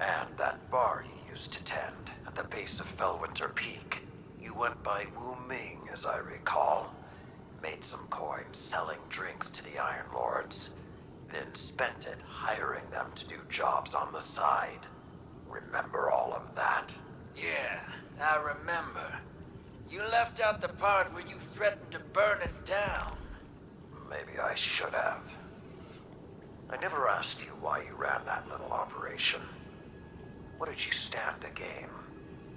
I: And that bar you used to tend at the base of Fellwinter Peak. You went by Wu Ming, as I recall. Made some coin selling drinks to the Iron Lords. then spent it hiring them to do jobs on the side. Remember all of that?
J: Yeah, I remember. You left out the part where you threatened to burn it down.
I: Maybe I should have. I never asked you why you ran that little operation. What did you stand to gain?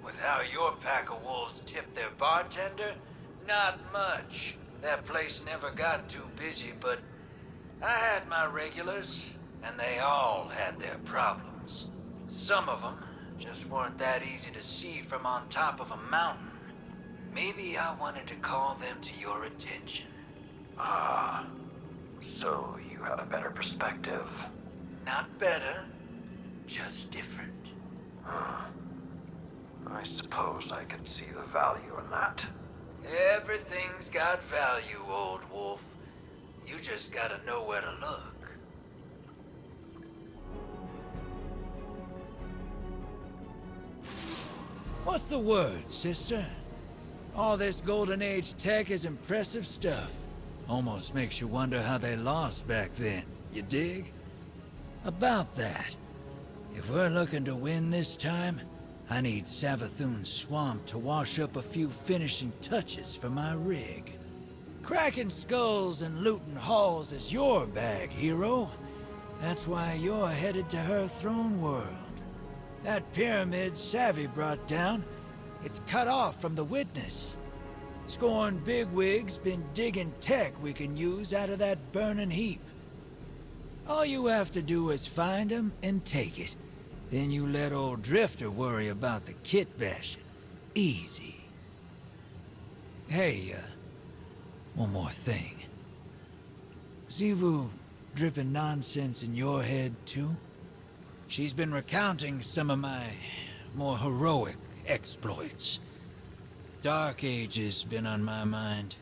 J: With how your pack of wolves tipped their bartender? Not much. That place never got too busy, but I had my regulars, and they all had their problems. Some of them just weren't that easy to see from on top of a mountain. Maybe I wanted to call them to your attention.
I: Ah, so you had a better perspective.
J: Not better, just different.
I: I suppose I can see the value in that.
J: Everything's got value, old wolf. You just gotta know where to look.
E: What's the word, sister? All this Golden Age tech is impressive stuff. Almost makes you wonder how they lost back then, you dig? About that, if we're looking to win this time, I need Savathun's swamp to wash up a few finishing touches for my rig. Cracking skulls and looting halls is your bag, hero. That's why you're headed to her throne world. That pyramid Savvy brought down, it's cut off from the witness. Scorn bigwig's been digging tech we can use out of that burning heap. All you have to do is find him and take it. Then you let old Drifter worry about the kit bashing. Easy. Hey, one more thing. Xivu dripping nonsense in your head, too? She's been recounting some of my more heroic exploits. Dark Age's been on my mind.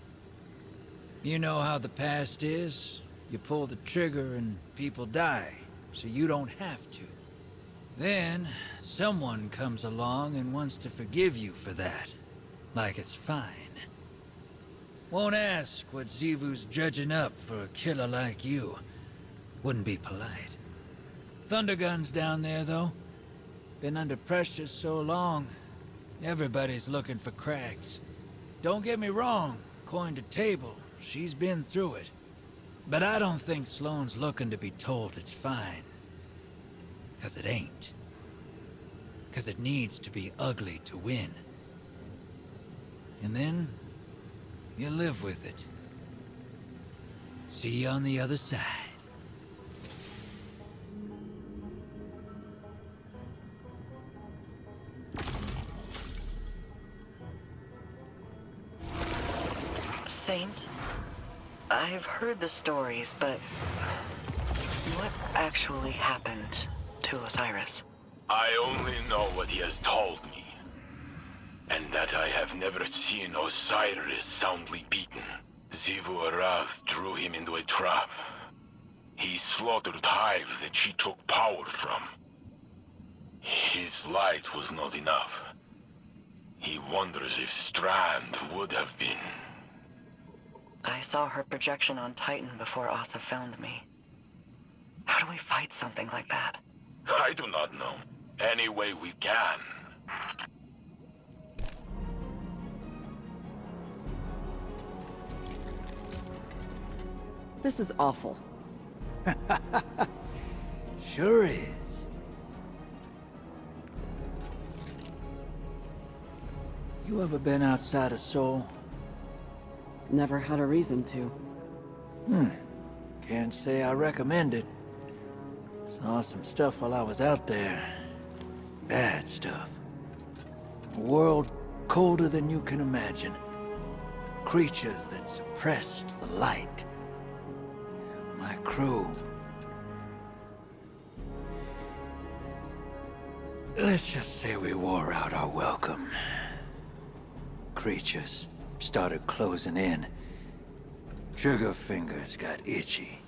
E: You know how the past is. You pull the trigger and people die, so you don't have to. Then, someone comes along and wants to forgive you for that. Like it's fine. Won't ask what Xivu's dredging up for a killer like you. Wouldn't be polite. Thundergun's down there, though. Been under pressure so long, everybody's looking for cracks. Don't get me wrong, coin to table, she's been through it. But I don't think Sloane's looking to be told it's fine. 'Cause it ain't. 'Cause it needs to be ugly to win. And then, you live with it. See you on the other side.
B: Saint, I've heard the stories, but what actually happened to Osiris?
C: I only know what he has told me. And that I have never seen Osiris soundly beaten. Xivu Arath drew him into a trap. He slaughtered Hive that she took power from. His light was not enough. He wonders if Strand would have been.
B: I saw her projection on Titan before Asa found me. How do we fight something like that?
C: I do not know. Any way we can.
G: This is awful.
E: Sure is. You ever been outside of Seoul?
G: Never had a reason to.
E: Can't say I recommend it. Saw some stuff while I was out there. Bad stuff. A world colder than you can imagine. Creatures that suppressed the light. My crew. Let's just say we wore out our welcome. Creatures started closing in. Trigger fingers got itchy.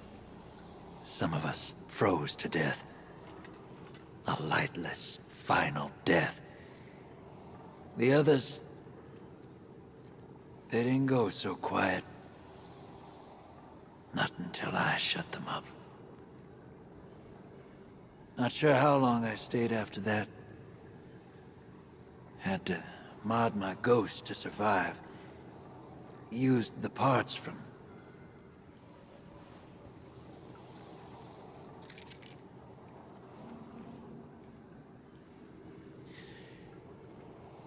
E: Some of us froze to death. A lightless, final death. The others, they didn't go so quiet. Not until I shut them up.
J: Not sure how long I stayed after that. Had to mod my ghost to survive. Used the parts from...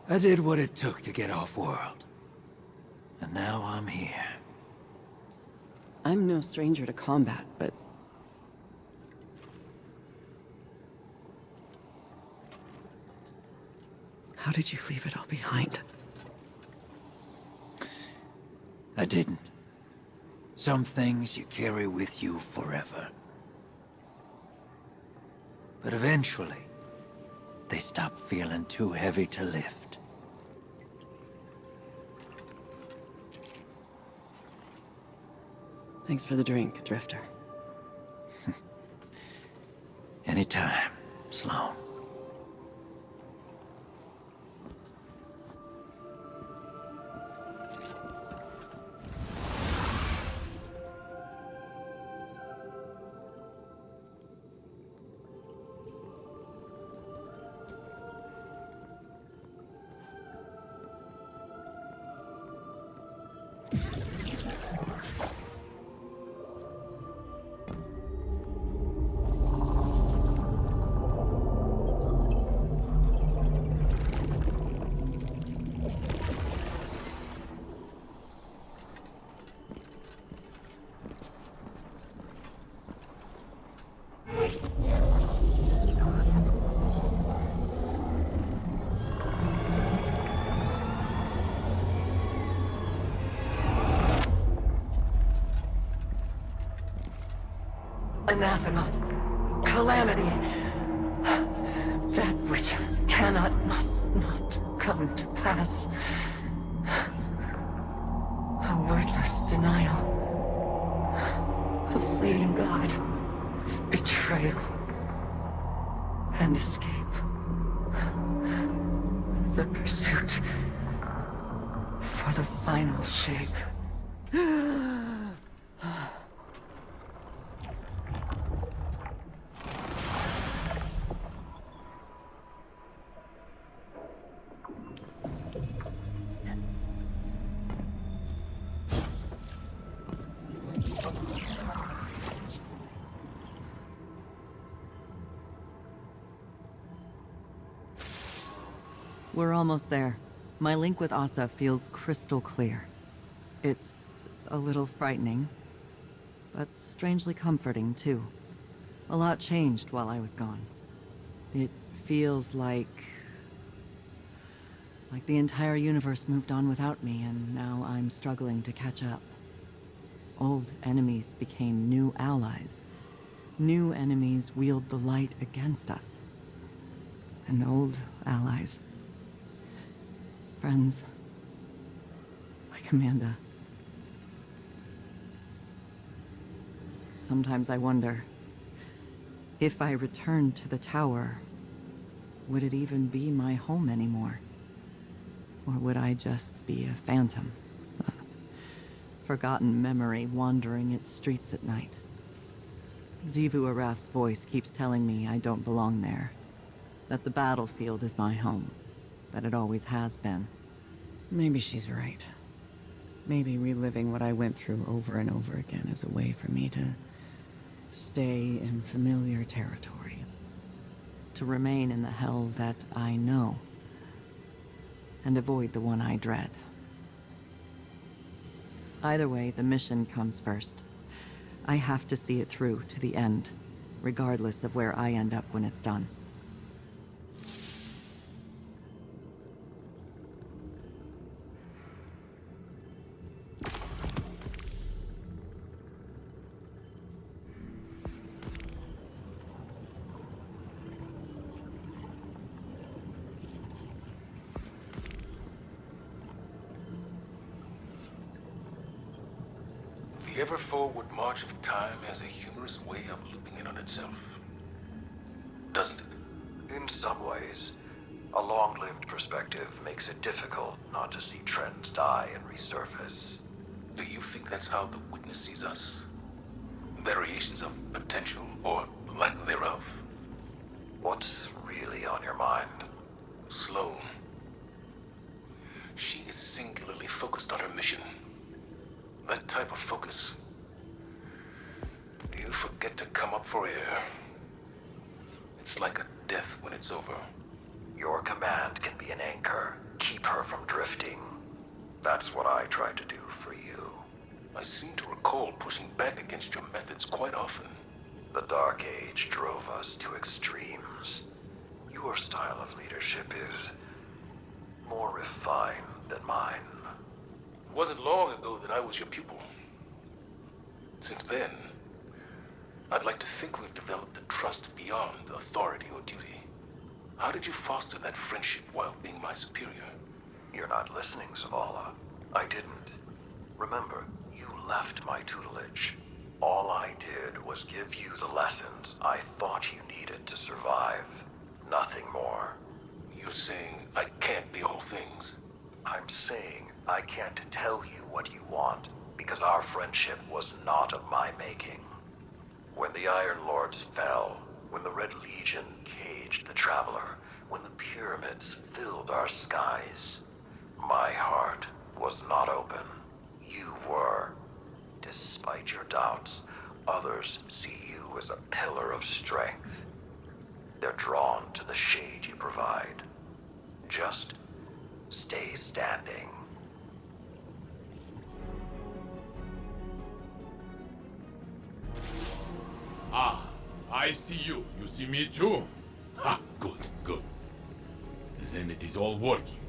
J: I did what it took to get off-world. And now I'm here.
G: I'm no stranger to combat, but... how did you leave it all behind?
J: I didn't. Some things you carry with you forever. But eventually, they stop feeling too heavy to lift.
G: Thanks for the drink, Drifter.
J: Anytime, Sloan.
F: Anathema. Calamity. That which cannot, must not come to pass. A wordless denial. A fleeting God. Betrayal. And escape. The pursuit for the final shape.
H: We're almost there. My link with Asa feels crystal clear. It's a little frightening, but strangely comforting, too. A lot changed while I was gone. It feels like the entire universe moved on without me, and now I'm struggling to catch up. Old enemies became new allies. New enemies wield the light against us. And old allies. Friends. Like Amanda. Sometimes I wonder, if I returned to the tower, would it even be my home anymore? Or would I just be a phantom? A forgotten memory wandering its streets at night? Xivu Arath's voice keeps telling me I don't belong there. That the battlefield is my home. That it always has been.
G: Maybe she's right. Maybe reliving what I went through over and over again is a way for me to stay in familiar territory.
H: To remain in the hell that I know. And avoid the one I dread. Either way, the mission comes first. I have to see it through to the end, regardless of where I end up when it's done.
A: The ever-forward march of time has a humorous way of looping in on itself. Doesn't it?
D: In some ways, a long-lived perspective makes it difficult not to see trends die and resurface.
A: Do you think that's how the Witness sees us? Variations of potential, or lack thereof? like to come up for air. It's like a death when it's over.
D: Your command can be an anchor. Keep her from drifting. That's what I tried to do for you.
A: I seem to recall pushing back against your methods quite often.
D: The Dark Age drove us to extremes. Your style of leadership is more refined than mine.
A: It wasn't long ago that I was your pupil. Since then, I'd like to think we've developed a trust beyond authority or duty. How did you foster that friendship while being my superior?
D: You're not listening, Zavala. I didn't. Remember, you left my tutelage. All I did was give you the lessons I thought you needed to survive. Nothing more.
A: You're saying I can't be all things?
D: I'm saying I can't tell you what you want, because our friendship was not of my making. When the Iron Lords fell, when the Red Legion caged the Traveler, when the pyramids filled our skies, my heart was not open. You were. Despite your doubts, others see you as a pillar of strength. They're drawn to the shade you provide. Just stay standing.
C: Ah, I see you. You see me too? Ha, good, good. Then it is all working.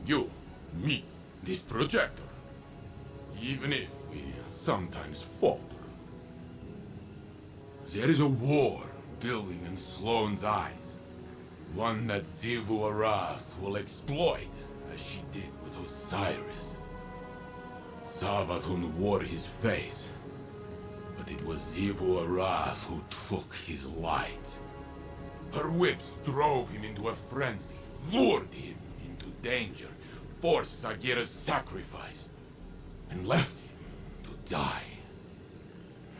C: You, me, this projector. Even if we sometimes falter. There is a war building in Sloane's eyes. One that Xivu Arath will exploit, as she did with Osiris. Savathun wore his face, but it was Xivu Arath who took his light. Her whips drove him into a frenzy, lured him into danger, forced Sagira's sacrifice, and left him to die.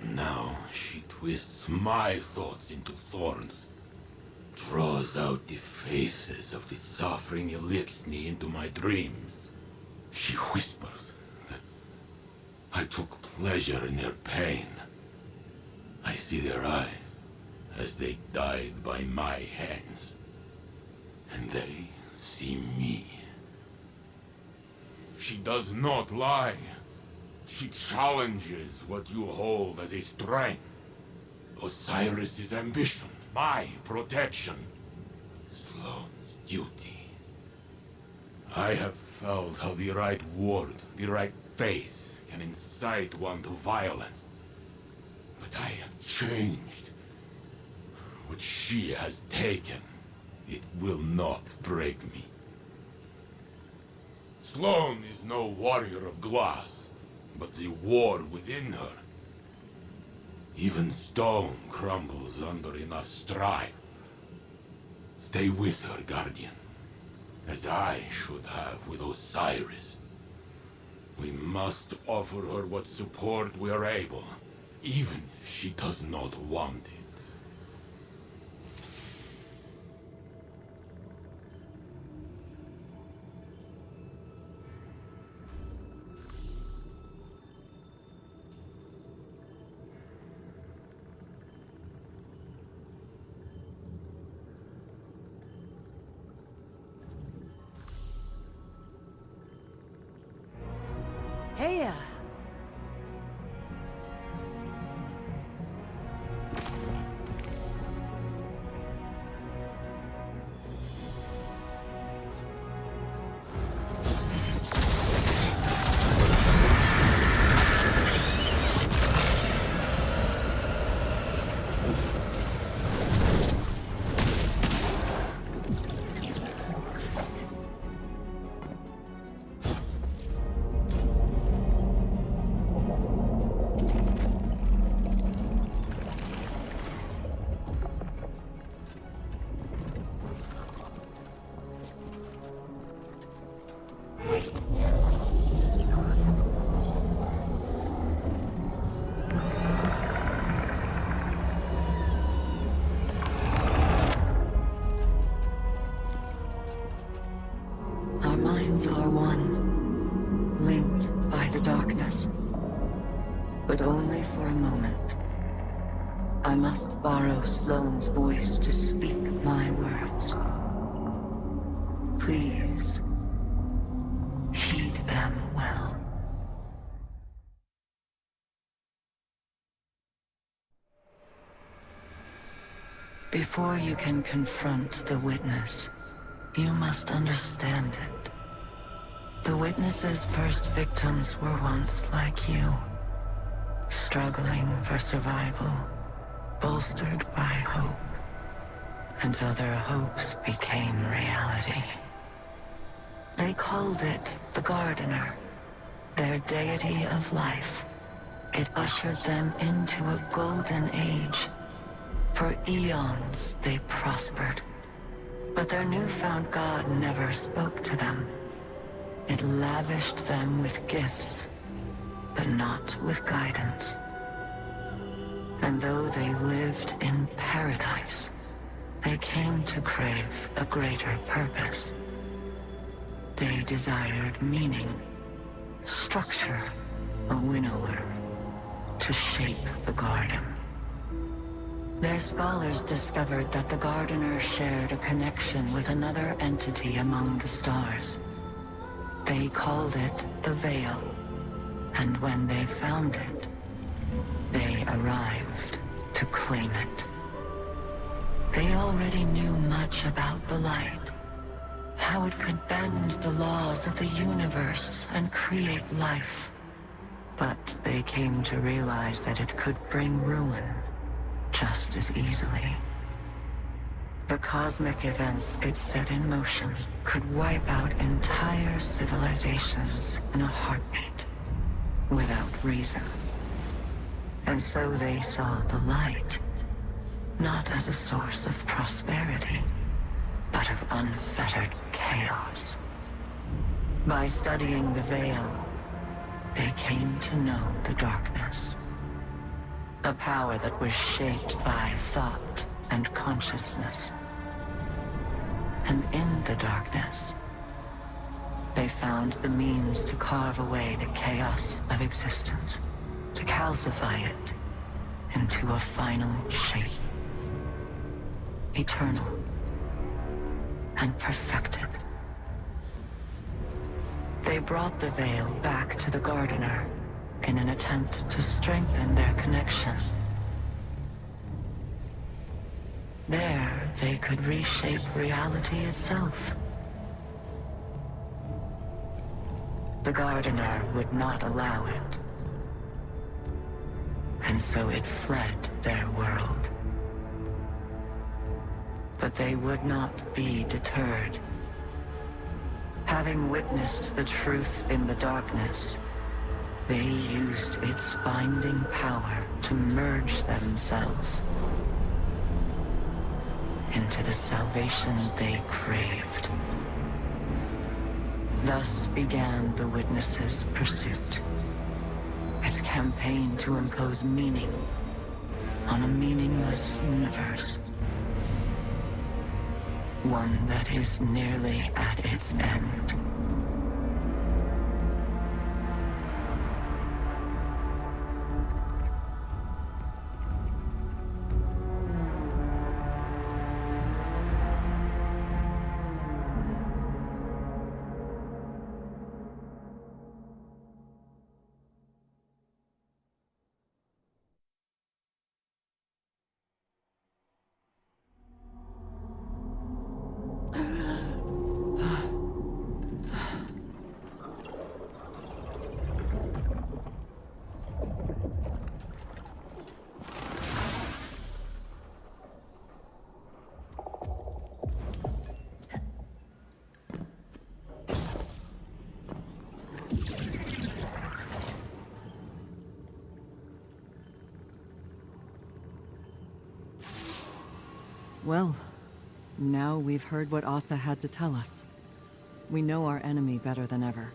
C: Now she twists my thoughts into thorns, draws out the faces of the suffering Elixni into my dreams. She whispers that I took pleasure in their pain. I see their eyes as they died by my hands, and they see me. She does not lie. She challenges what you hold as a strength. Osiris' ambition, my protection, Sloane's duty. I have felt how the right word, the right face, can incite one to violence. But I have changed. What she has taken, it will not break me. Sloane is no warrior of glass, but the war within her. Even stone crumbles under enough strife. Stay with her, Guardian, as I should have with Osiris. We must offer her what support we are able, even if she does not want it.
K: Hey,
G: Our minds are one, linked by the darkness, but only for a moment.
B: I must borrow Sloane's voice to speak my words. Please, heed them well. Before you can confront the witness, you must understand it. The witness's first victims were once like you, struggling for survival, bolstered by hope, until their hopes became reality. They called it the Gardener, their deity of life. It ushered them into a golden age. For eons they prospered, but their newfound god never spoke to them. It lavished them with gifts, but not with guidance. And though they lived in paradise, they came to crave a greater purpose. They desired meaning, structure, a winnower, to shape the garden. Their scholars discovered that the Gardener shared a connection with another entity among the stars. They called it the Veil, and when they found it, they arrived to claim it. They already knew much about the light, how it could bend the laws of the universe and create life. But they came to realize that it could bring ruin just as easily. The cosmic events it set in motion could wipe out entire civilizations in a heartbeat, without reason. And so they saw the light, not as a source of prosperity, but of unfettered chaos. By studying the Veil, they came to know the darkness. A power that was shaped by thought and consciousness. And in the darkness, they found the means to carve away the chaos of existence, to calcify it into a final shape. Eternal and perfected. They brought the Veil back to the Gardener in an attempt to strengthen their connection. There, they could reshape reality itself. The Gardener would not allow it, and so it fled their world. But they would not be deterred. Having witnessed the truth in the darkness, they used its binding power to merge themselves into the salvation they craved. Thus began the Witness's pursuit, its campaign to impose meaning on a meaningless universe. One that is nearly at its end.
H: Well, now we've heard what Asa had to tell us. We know our enemy better than ever.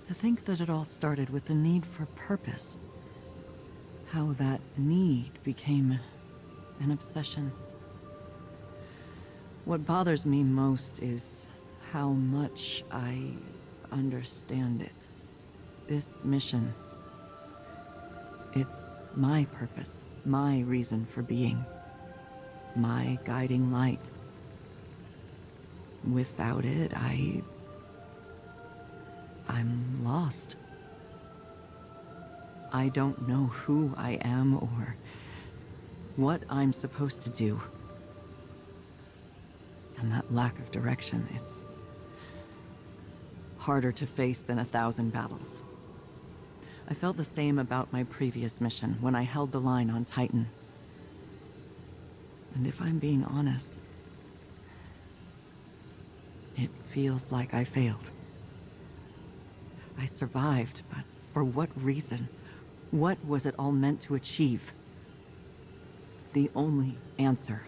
H: To think that it all started with the need for purpose. How that need became an obsession. What bothers me most is how much I understand it. This mission, it's my purpose. My reason for being. My guiding light. Without it, I'm lost. I don't know who I am or what I'm supposed to do. And that lack of direction, it's harder to face than 1,000 battles. I felt the same about my previous mission when I held the line on Titan. And if I'm being honest, it feels like I failed. I survived, but for what reason? What was it all meant to achieve? The only answer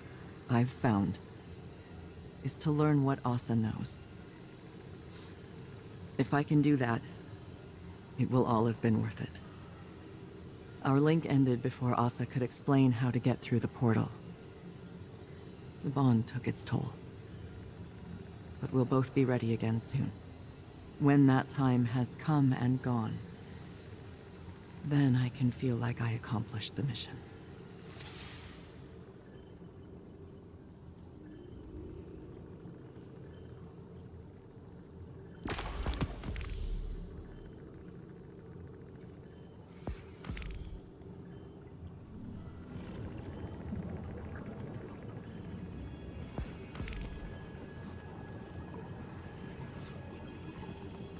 H: I've found is to learn what Asa knows. If I can do that, it will all have been worth it. Our link ended before Asa could explain how to get through the portal. The bond took its toll. But we'll both be ready again soon. When that time has come and gone, then I can feel like I accomplished the mission.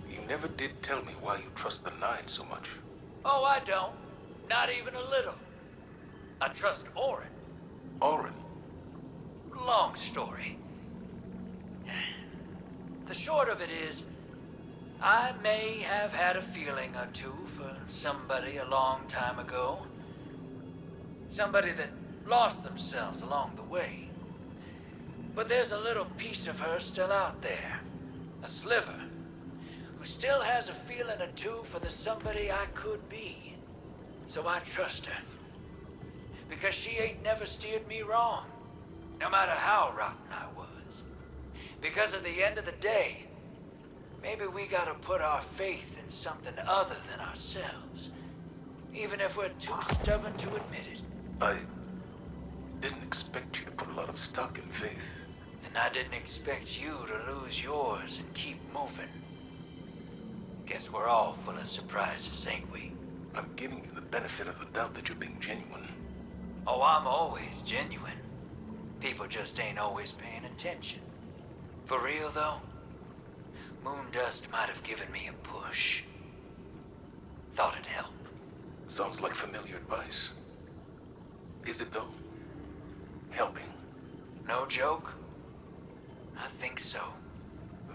A: You never did tell me why you trust the Nine so much.
E: Oh, I don't. Not even a little. I trust Orin.
A: Orin?
E: Long story. The short of it is, I may have had a feeling or two for somebody a long time ago. Somebody that lost themselves along the way. But there's a little piece of her still out there. A sliver. Who still has a feeling or two for the somebody I could be. So I trust her. Because she ain't never steered me wrong. No matter how rotten I was. Because at the end of the day, maybe we gotta put our faith in something other than ourselves. Even if we're too stubborn to admit it.
A: I didn't expect you to put a lot of stock in faith.
E: And I didn't expect you to lose yours and keep moving. Guess we're all full of surprises, ain't we?
A: I'm giving you the benefit of the doubt that you're being genuine.
E: Oh, I'm always genuine. People just ain't always paying attention. For real, though, Moondust might have given me a push. Thought it'd help.
A: Sounds like familiar advice. Is it, though? Helping?
E: No joke? I think so.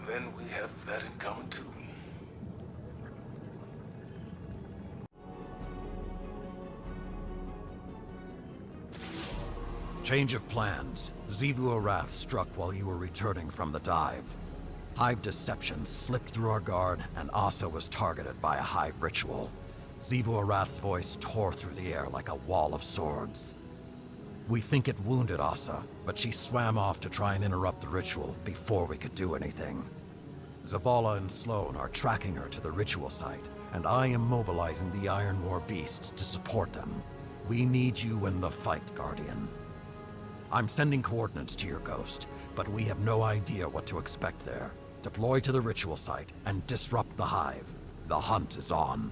A: Then we have that in common, too.
I: Change of plans. Xivu Arath struck while you were returning from the dive. Hive deception slipped through our guard, and Asa was targeted by a Hive ritual. Xivu Arath's voice tore through the air like a wall of swords. We think it wounded Asa, but she swam off to try and interrupt the ritual before we could do anything. Zavala and Sloan are tracking her to the ritual site, and I am mobilizing the Iron War beasts to support them. We need you in the fight, Guardian. I'm sending coordinates to your ghost, but we have no idea what to expect there. Deploy to the ritual site and disrupt the Hive. The hunt is on.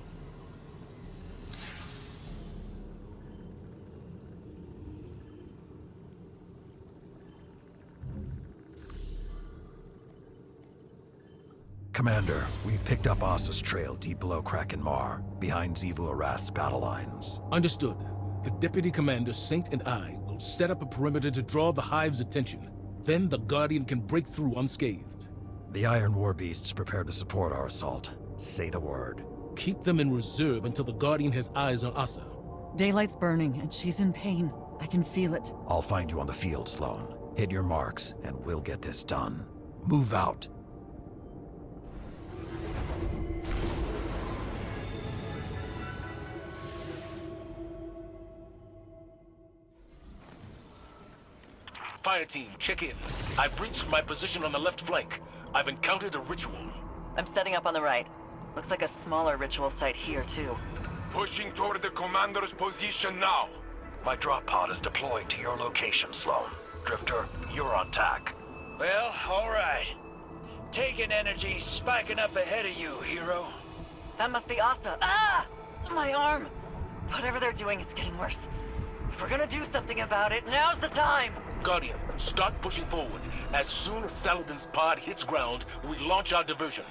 I: Commander, we've picked up Asa's trail deep below Kraken Mar, behind Xivu Arath's battle lines.
A: Understood. The Deputy Commander, Saint, and I will set up a perimeter to draw the Hive's attention. Then the Guardian can break through unscathed.
I: The Iron War Beasts prepare to support our assault. Say the word.
A: Keep them in reserve until the Guardian has eyes on Asa.
H: Daylight's burning, and she's in pain. I can feel it.
I: I'll find you on the field, Sloan. Hit your marks, and we'll get this done. Move out.
A: Fire team, check in. I've reached my position on the left flank. I've encountered a ritual.
B: I'm setting up on the right. Looks like a smaller ritual site here, too.
C: Pushing toward the commander's position now.
D: My drop pod is deploying to your location, Sloan. Drifter, you're on tack.
E: Well, all right. Taking energy, spiking up ahead of you, hero.
B: That must be Asa. Ah! My arm! Whatever they're doing, it's getting worse. If we're gonna do something about it, now's the time!
A: Guardian, start pushing forward. As soon as Saladin's pod hits ground, we launch our diversion.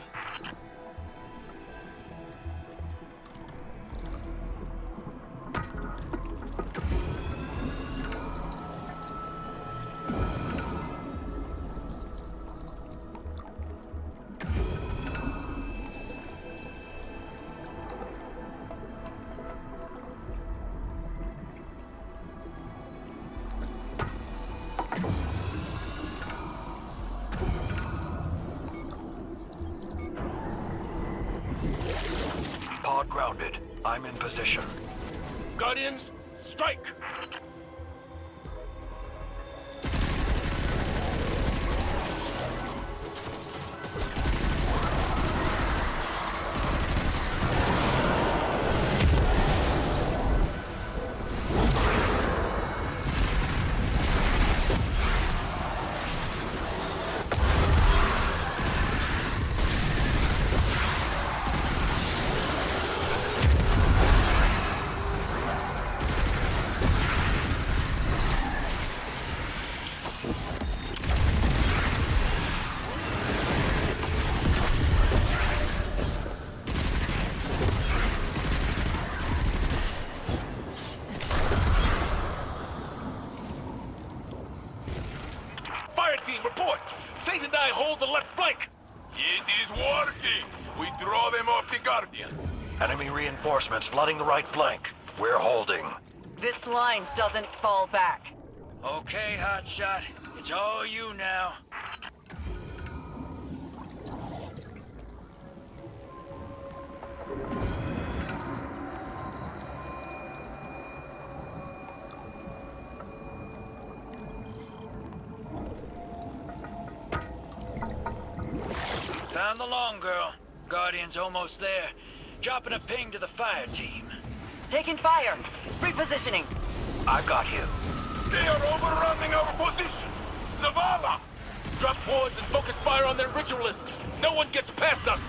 D: Pod grounded. I'm in position.
A: Guardians, strike! Team, report! Satan and I hold the left flank!
C: It is working! We draw them off the Guardian.
D: Enemy reinforcements flooding the right flank. We're holding.
B: This line doesn't fall back.
E: Okay, hotshot. It's all you now. Found the long girl. Guardian's almost there. Dropping a ping to the fire team.
B: Taking fire! Repositioning!
D: I got you.
C: They are overrunning our position! Zavala!
A: Drop boards and focus fire on their ritualists! No one gets past us!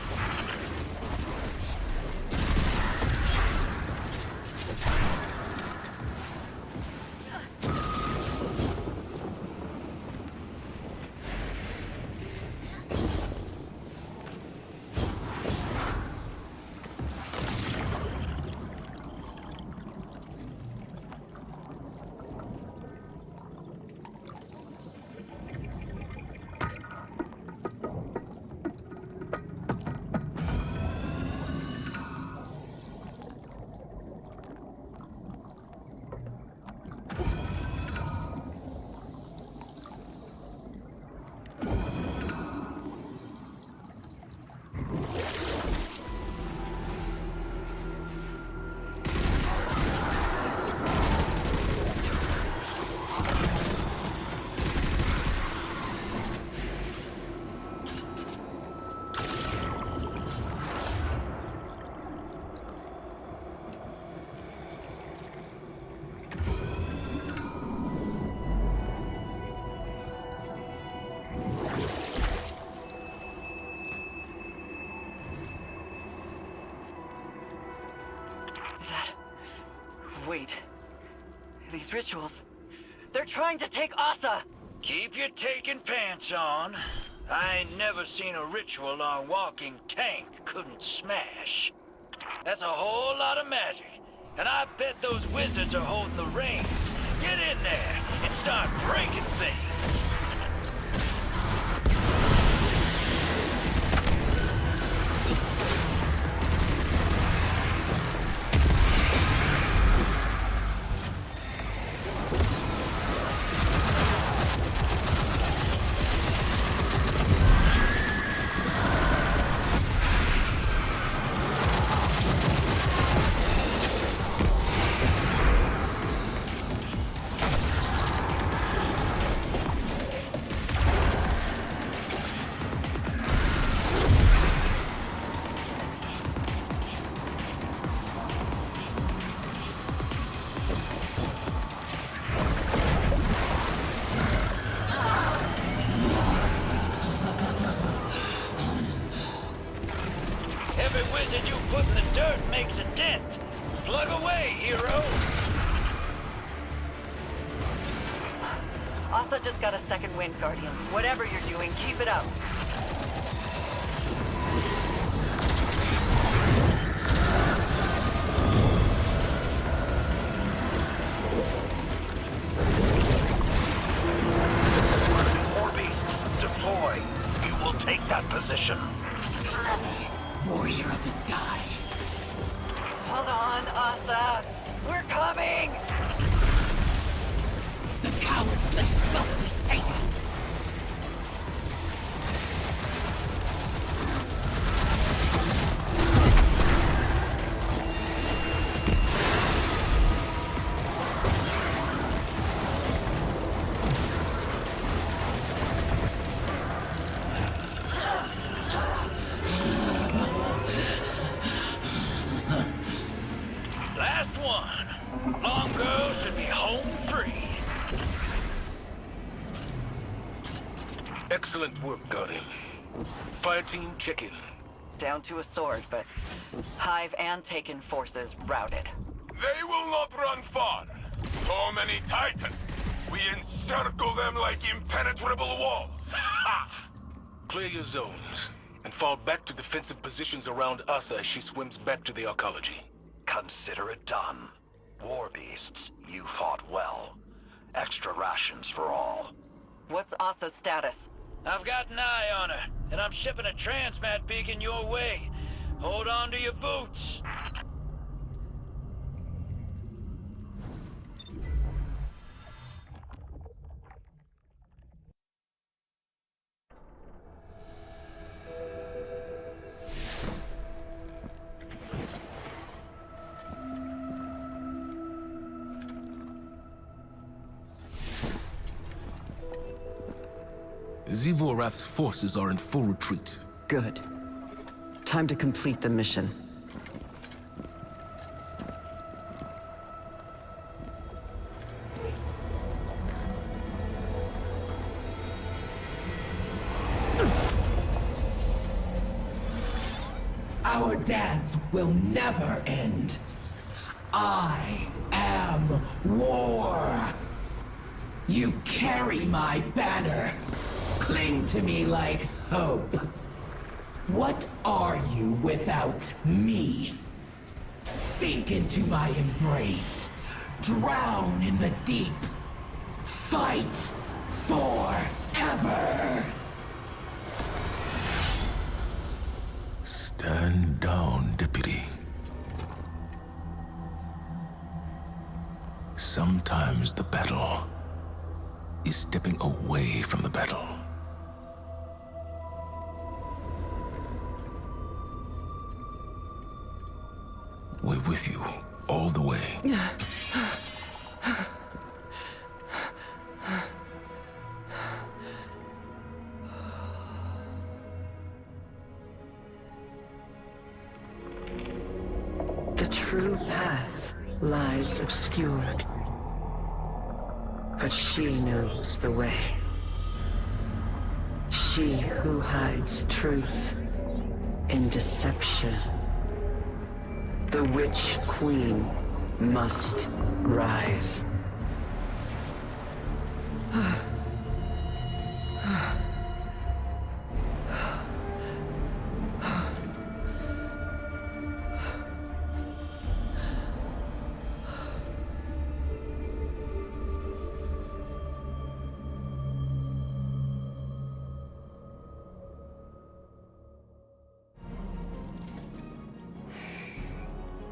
B: Wait. These rituals... They're trying to take Asa!
E: Keep your taking pants on. I ain't never seen a ritual our walking tank couldn't smash. That's a whole lot of magic. And I bet those wizards are holding the reins. Get in there and start breaking things.
B: Asa just got a second wind, Guardian. Whatever you're doing, keep it up.
D: More beasts, deploy. You will take that position.
F: Warrior of the sky.
B: Hold on, Asa. We're coming!
F: The coward's flesh must be taken.
E: Last one. Long Girl should be home free.
A: Excellent work, Guardian. Fire team, check in.
B: Down to a sword, but Hive and Taken forces routed.
C: They will not run far. So many Titans. We encircle them like impenetrable walls. Ha!
A: Clear your zones, and fall back to defensive positions around Asa as she swims back to the Arcology.
D: Consider it done. War beasts, you fought well. Extra rations for all.
B: What's Asa's status?
E: I've got an eye on her, and I'm shipping a transmat beacon your way. Hold on to your boots.
A: Xivu Arath's forces are in full retreat.
G: Good. Time to complete the mission.
F: Our dance will never end. I am war. You carry my banner. Cling to me like hope. What are you without me? Sink into my embrace. Drown in the deep. Fight forever.
A: Stand down, Deputy. Sometimes the battle is stepping away from the battle. We're with you all the way.
G: The true path lies obscured, but she knows the way. She who hides truth in deception. The Witch Queen must rise.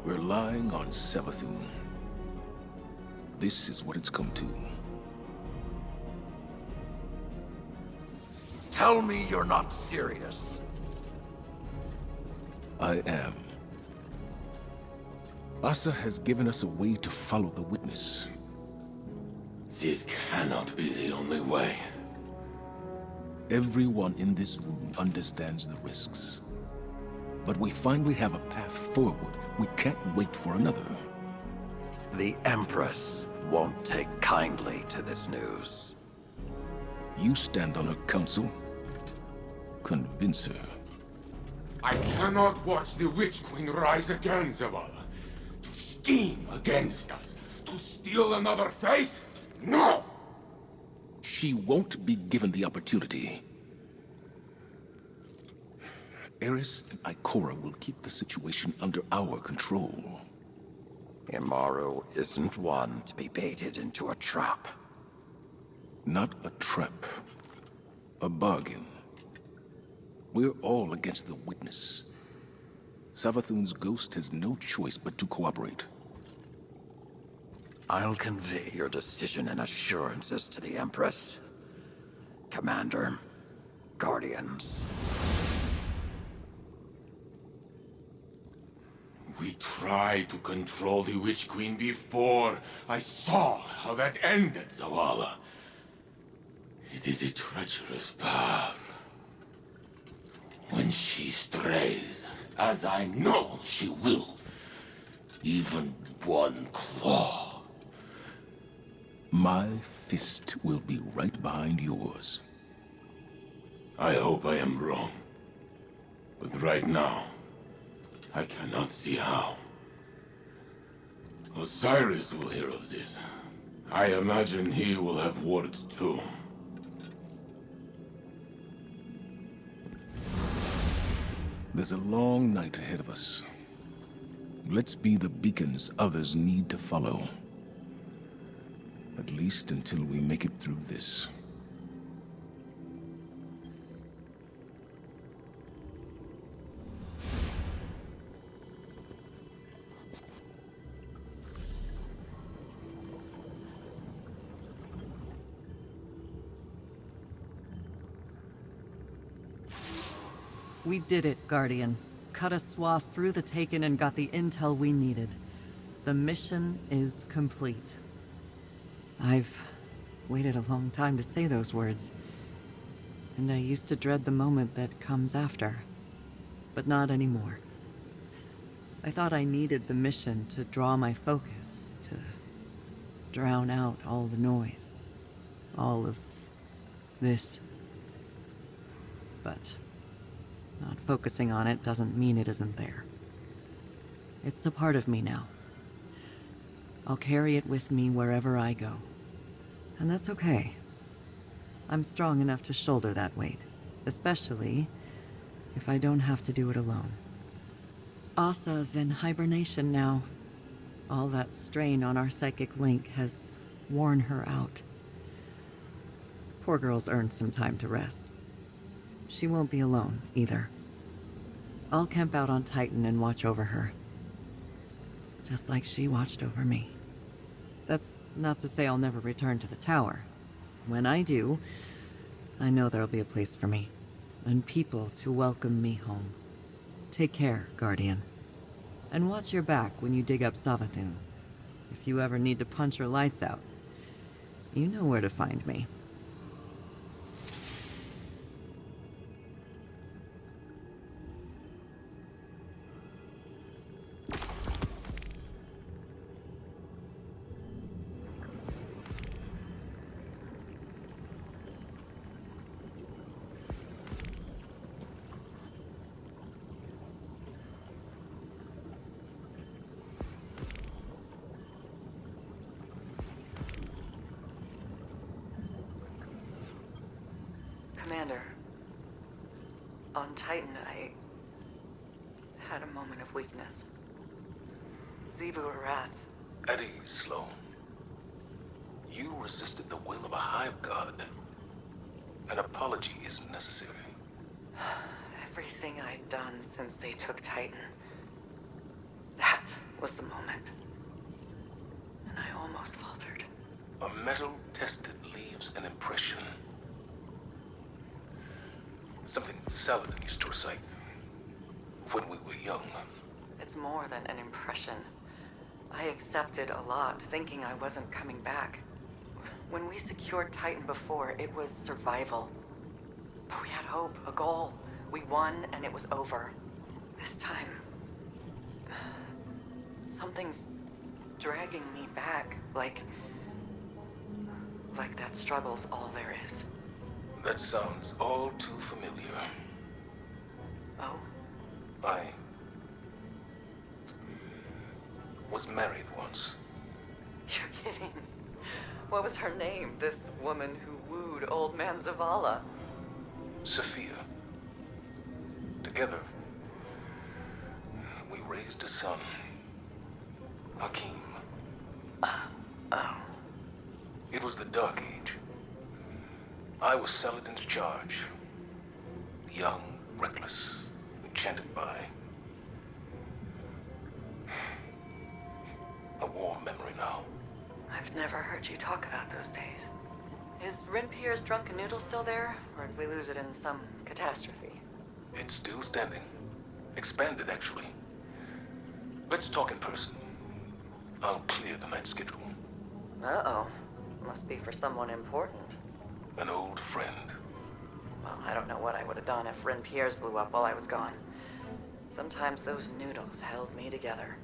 A: We're lying on Savathun. This is what it's come to.
I: Tell me you're not serious.
A: I am. Asa has given us a way to follow the witness.
C: This cannot be the only way.
A: Everyone in this room understands the risks. But we finally have a path forward. We can't wait for another.
I: The Empress won't take kindly to this news.
A: You stand on her counsel. Convince her.
C: I cannot watch the Witch Queen rise again, Zavala. To scheme against us. To steal another face? No!
A: She won't be given the opportunity. Eris and Ikora will keep the situation under our control.
I: Imaru isn't one to be baited into a trap.
A: Not a trap. A bargain. We're all against the witness. Savathun's ghost has no choice but to cooperate.
I: I'll convey your decision and assurances to the Empress. Commander, Guardians.
C: We tried to control the Witch Queen before. I saw how that ended, Zavala. It is a treacherous path. When she strays, as I know she will, even one claw.
A: My fist will be right behind yours.
C: I hope I am wrong. But right now, I cannot see how. Osiris will hear of this. I imagine he will have words too.
A: There's a long night ahead of us. Let's be the beacons others need to follow. At least until we make it through this.
H: We did it, Guardian. Cut a swath through the Taken and got the intel we needed. The mission is complete. I've waited a long time to say those words. And I used to dread the moment that comes after. But not anymore. I thought I needed the mission to draw my focus, to drown out all the noise. All of this. But not focusing on it doesn't mean it isn't there. It's a part of me now. I'll carry it with me wherever I go. And that's okay. I'm strong enough to shoulder that weight, especially if I don't have to do it alone. Asa's in hibernation now. All that strain on our psychic link has worn her out. Poor girl's earned some time to rest. She won't be alone, either. I'll camp out on Titan and watch over her. Just like she watched over me. That's not to say I'll never return to the tower. When I do, I know there'll be a place for me, and people to welcome me home. Take care, Guardian. And watch your back when you dig up Savathun. If you ever need to punch her lights out, you know where to find me.
G: Commander, on Titan, I had a moment of weakness. Xivu Arath.
A: At ease, Sloan. You resisted the will of a hive god. An apology isn't necessary.
G: Everything I'd done since they took Titan. That was the moment. And I almost faltered.
A: A metal tested leaves an impression. Something Saladin used to recite when we were young.
G: It's more than an impression. I accepted a lot, thinking I wasn't coming back. When we secured Titan before, it was survival. But we had hope, a goal. We won, and it was over. This time, something's dragging me back, like that struggle's all there is.
A: That sounds all too familiar.
G: Oh?
A: I was married once.
G: You're kidding. What was her name, this woman who wooed rude, old man Zavala.
A: Sophia. Together, we raised a son. Hakim. It was the Dark Age. I was Saladin's charge. Young, reckless, enchanted by a warm memory now.
G: I've never heard you talk about those days. Is Renpier's drunken noodle still there, or did we lose it in some catastrophe?
A: It's still standing. Expanded, actually. Let's talk in person. I'll clear the night schedule.
G: Uh-oh. Must be for someone important.
A: An old friend.
G: Well, I don't know what I would have done if Renpier's blew up while I was gone. Sometimes those noodles held me together.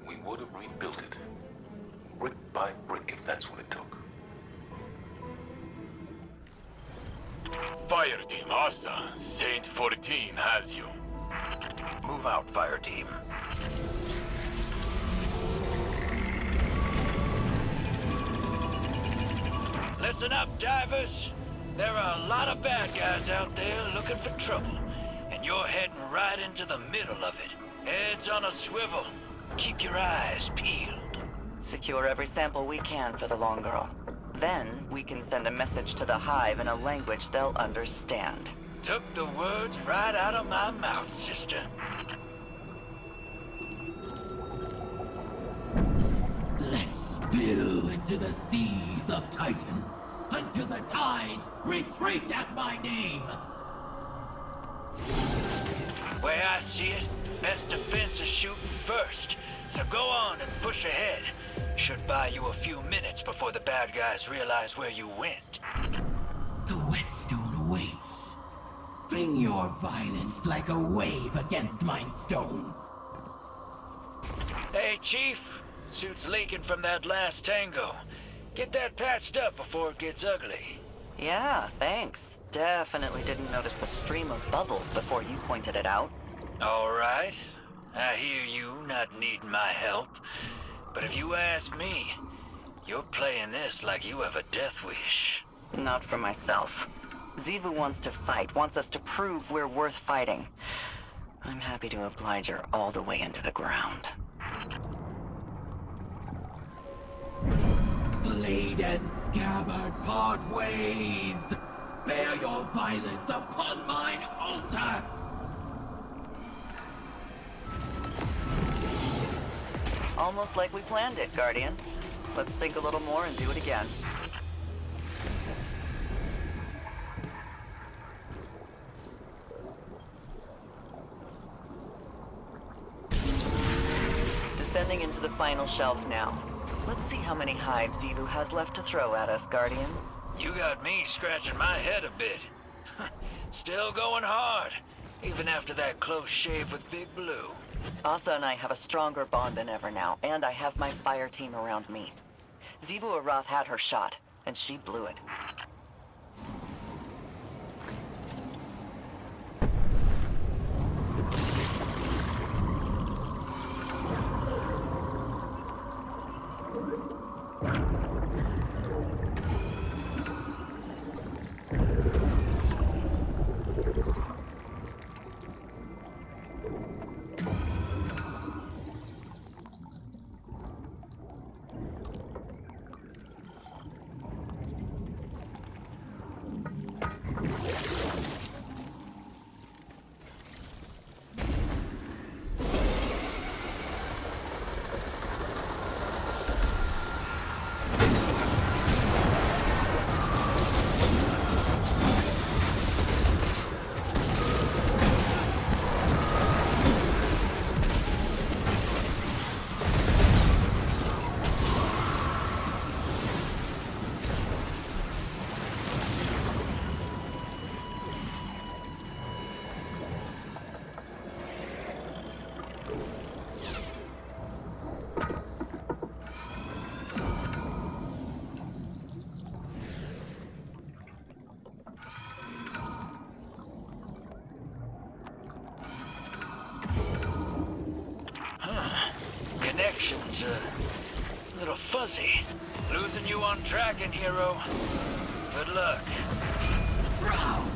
A: We would have rebuilt it. Brick by brick, if that's what it took.
C: Fire team, Asa. Saint 14 has you.
D: Move out, fire team.
E: Listen up, divers. There are a lot of bad guys out there looking for trouble, and you're heading right into the middle of it. Heads on a swivel. Keep your eyes peeled.
B: Secure every sample we can for the Long Girl. Then, we can send a message to the Hive in a language they'll understand.
E: Took the words right out of my mouth, sister.
F: Let's spill into the seas of Titan until the tides retreat at my name.
E: Way I see it, best defense is shooting first. So go on and push ahead. Should buy you a few minutes before the bad guys realize where you went.
F: The whetstone awaits. Bring your violence like a wave against mine stones.
E: Hey, Chief. Suit's leaking from that last tango. Get that patched up before it gets ugly.
B: Yeah, thanks. Definitely didn't notice the stream of bubbles before you pointed it out.
E: All right. I hear you not needing my help. But if you ask me, you're playing this like you have a death wish.
B: Not for myself. Xivu wants to fight, wants us to prove we're worth fighting. I'm happy to oblige her all the way into the ground.
F: Blade and scabbard part ways. Bear your violence upon mine altar.
B: Almost like we planned it, Guardian. Let's sink a little more and do it again. Descending into the final shelf now. Let's see how many hives Xivu has left to throw at us, Guardian.
E: You got me scratching my head a bit. Still going hard, even after that close shave with Big Blue.
B: Asa and I have a stronger bond than ever now, and I have my fire team around me. Xivu Arath had her shot, and she blew it.
E: Connection's a little fuzzy. Losing you on tracking, hero. Good luck.
F: Drown!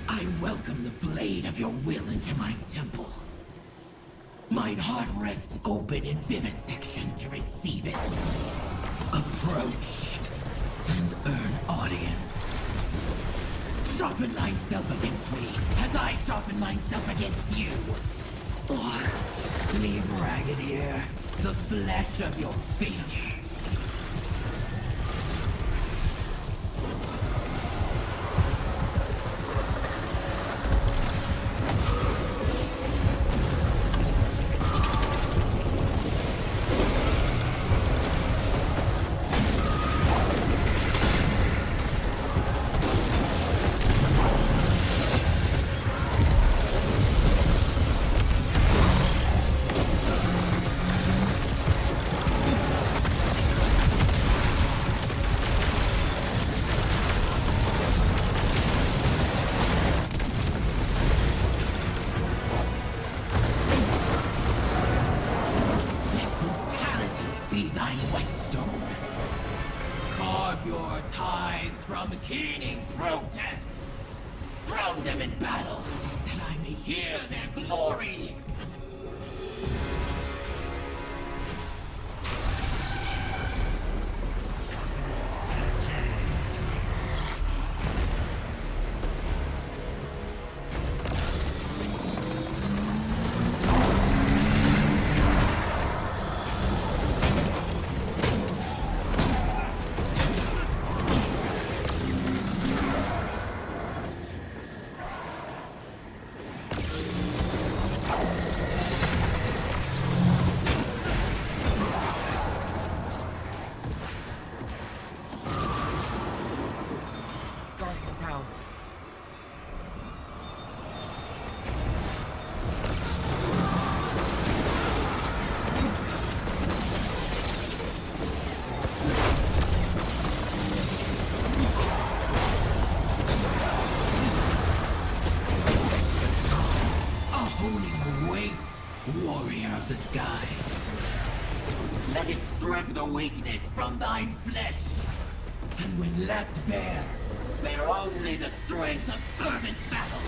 F: I welcome the blade of your will into my temple. Mine heart rests open in vivisection to receive it. Approach and earn audience. Sharpen thyself against me, as I sharpen myself against you. Or leave ragged here, the flesh of your failure. The weakness from thine flesh, and when left bare, bear only the strength of fervent battle.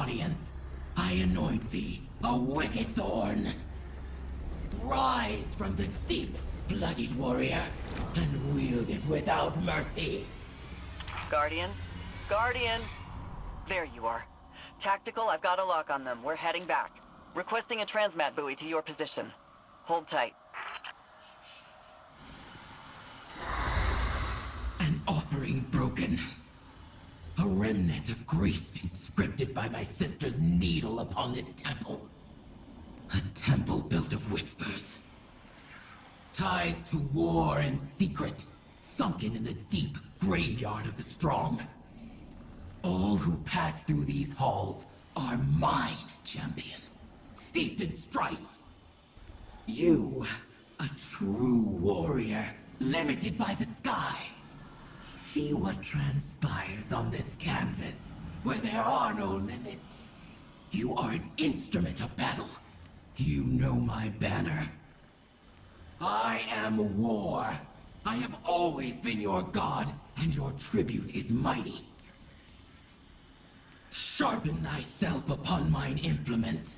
F: audience, I anoint thee a wicked thorn. Rise from the deep, bloodied warrior, and wield it without mercy.
B: Guardian? Guardian! There you are. Tactical, I've got a lock on them. We're heading back. Requesting a transmat buoy to your position. Hold tight.
F: An offering broken. A remnant of grief inscripted by my sister's needle upon this temple. A temple built of whispers. Tied to war and secret, sunken in the deep graveyard of the strong. All who pass through these halls are mine, champion. Steeped in strife. You, a true warrior, limited by the sky. See what transpires on this canvas, where there are no limits. You are an instrument of battle. You know my banner. I am war. I have always been your god, and your tribute is mighty. Sharpen thyself upon mine implement,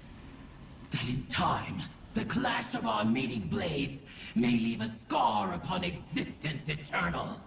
F: that in time, the clash of our meeting blades may leave a scar upon existence eternal.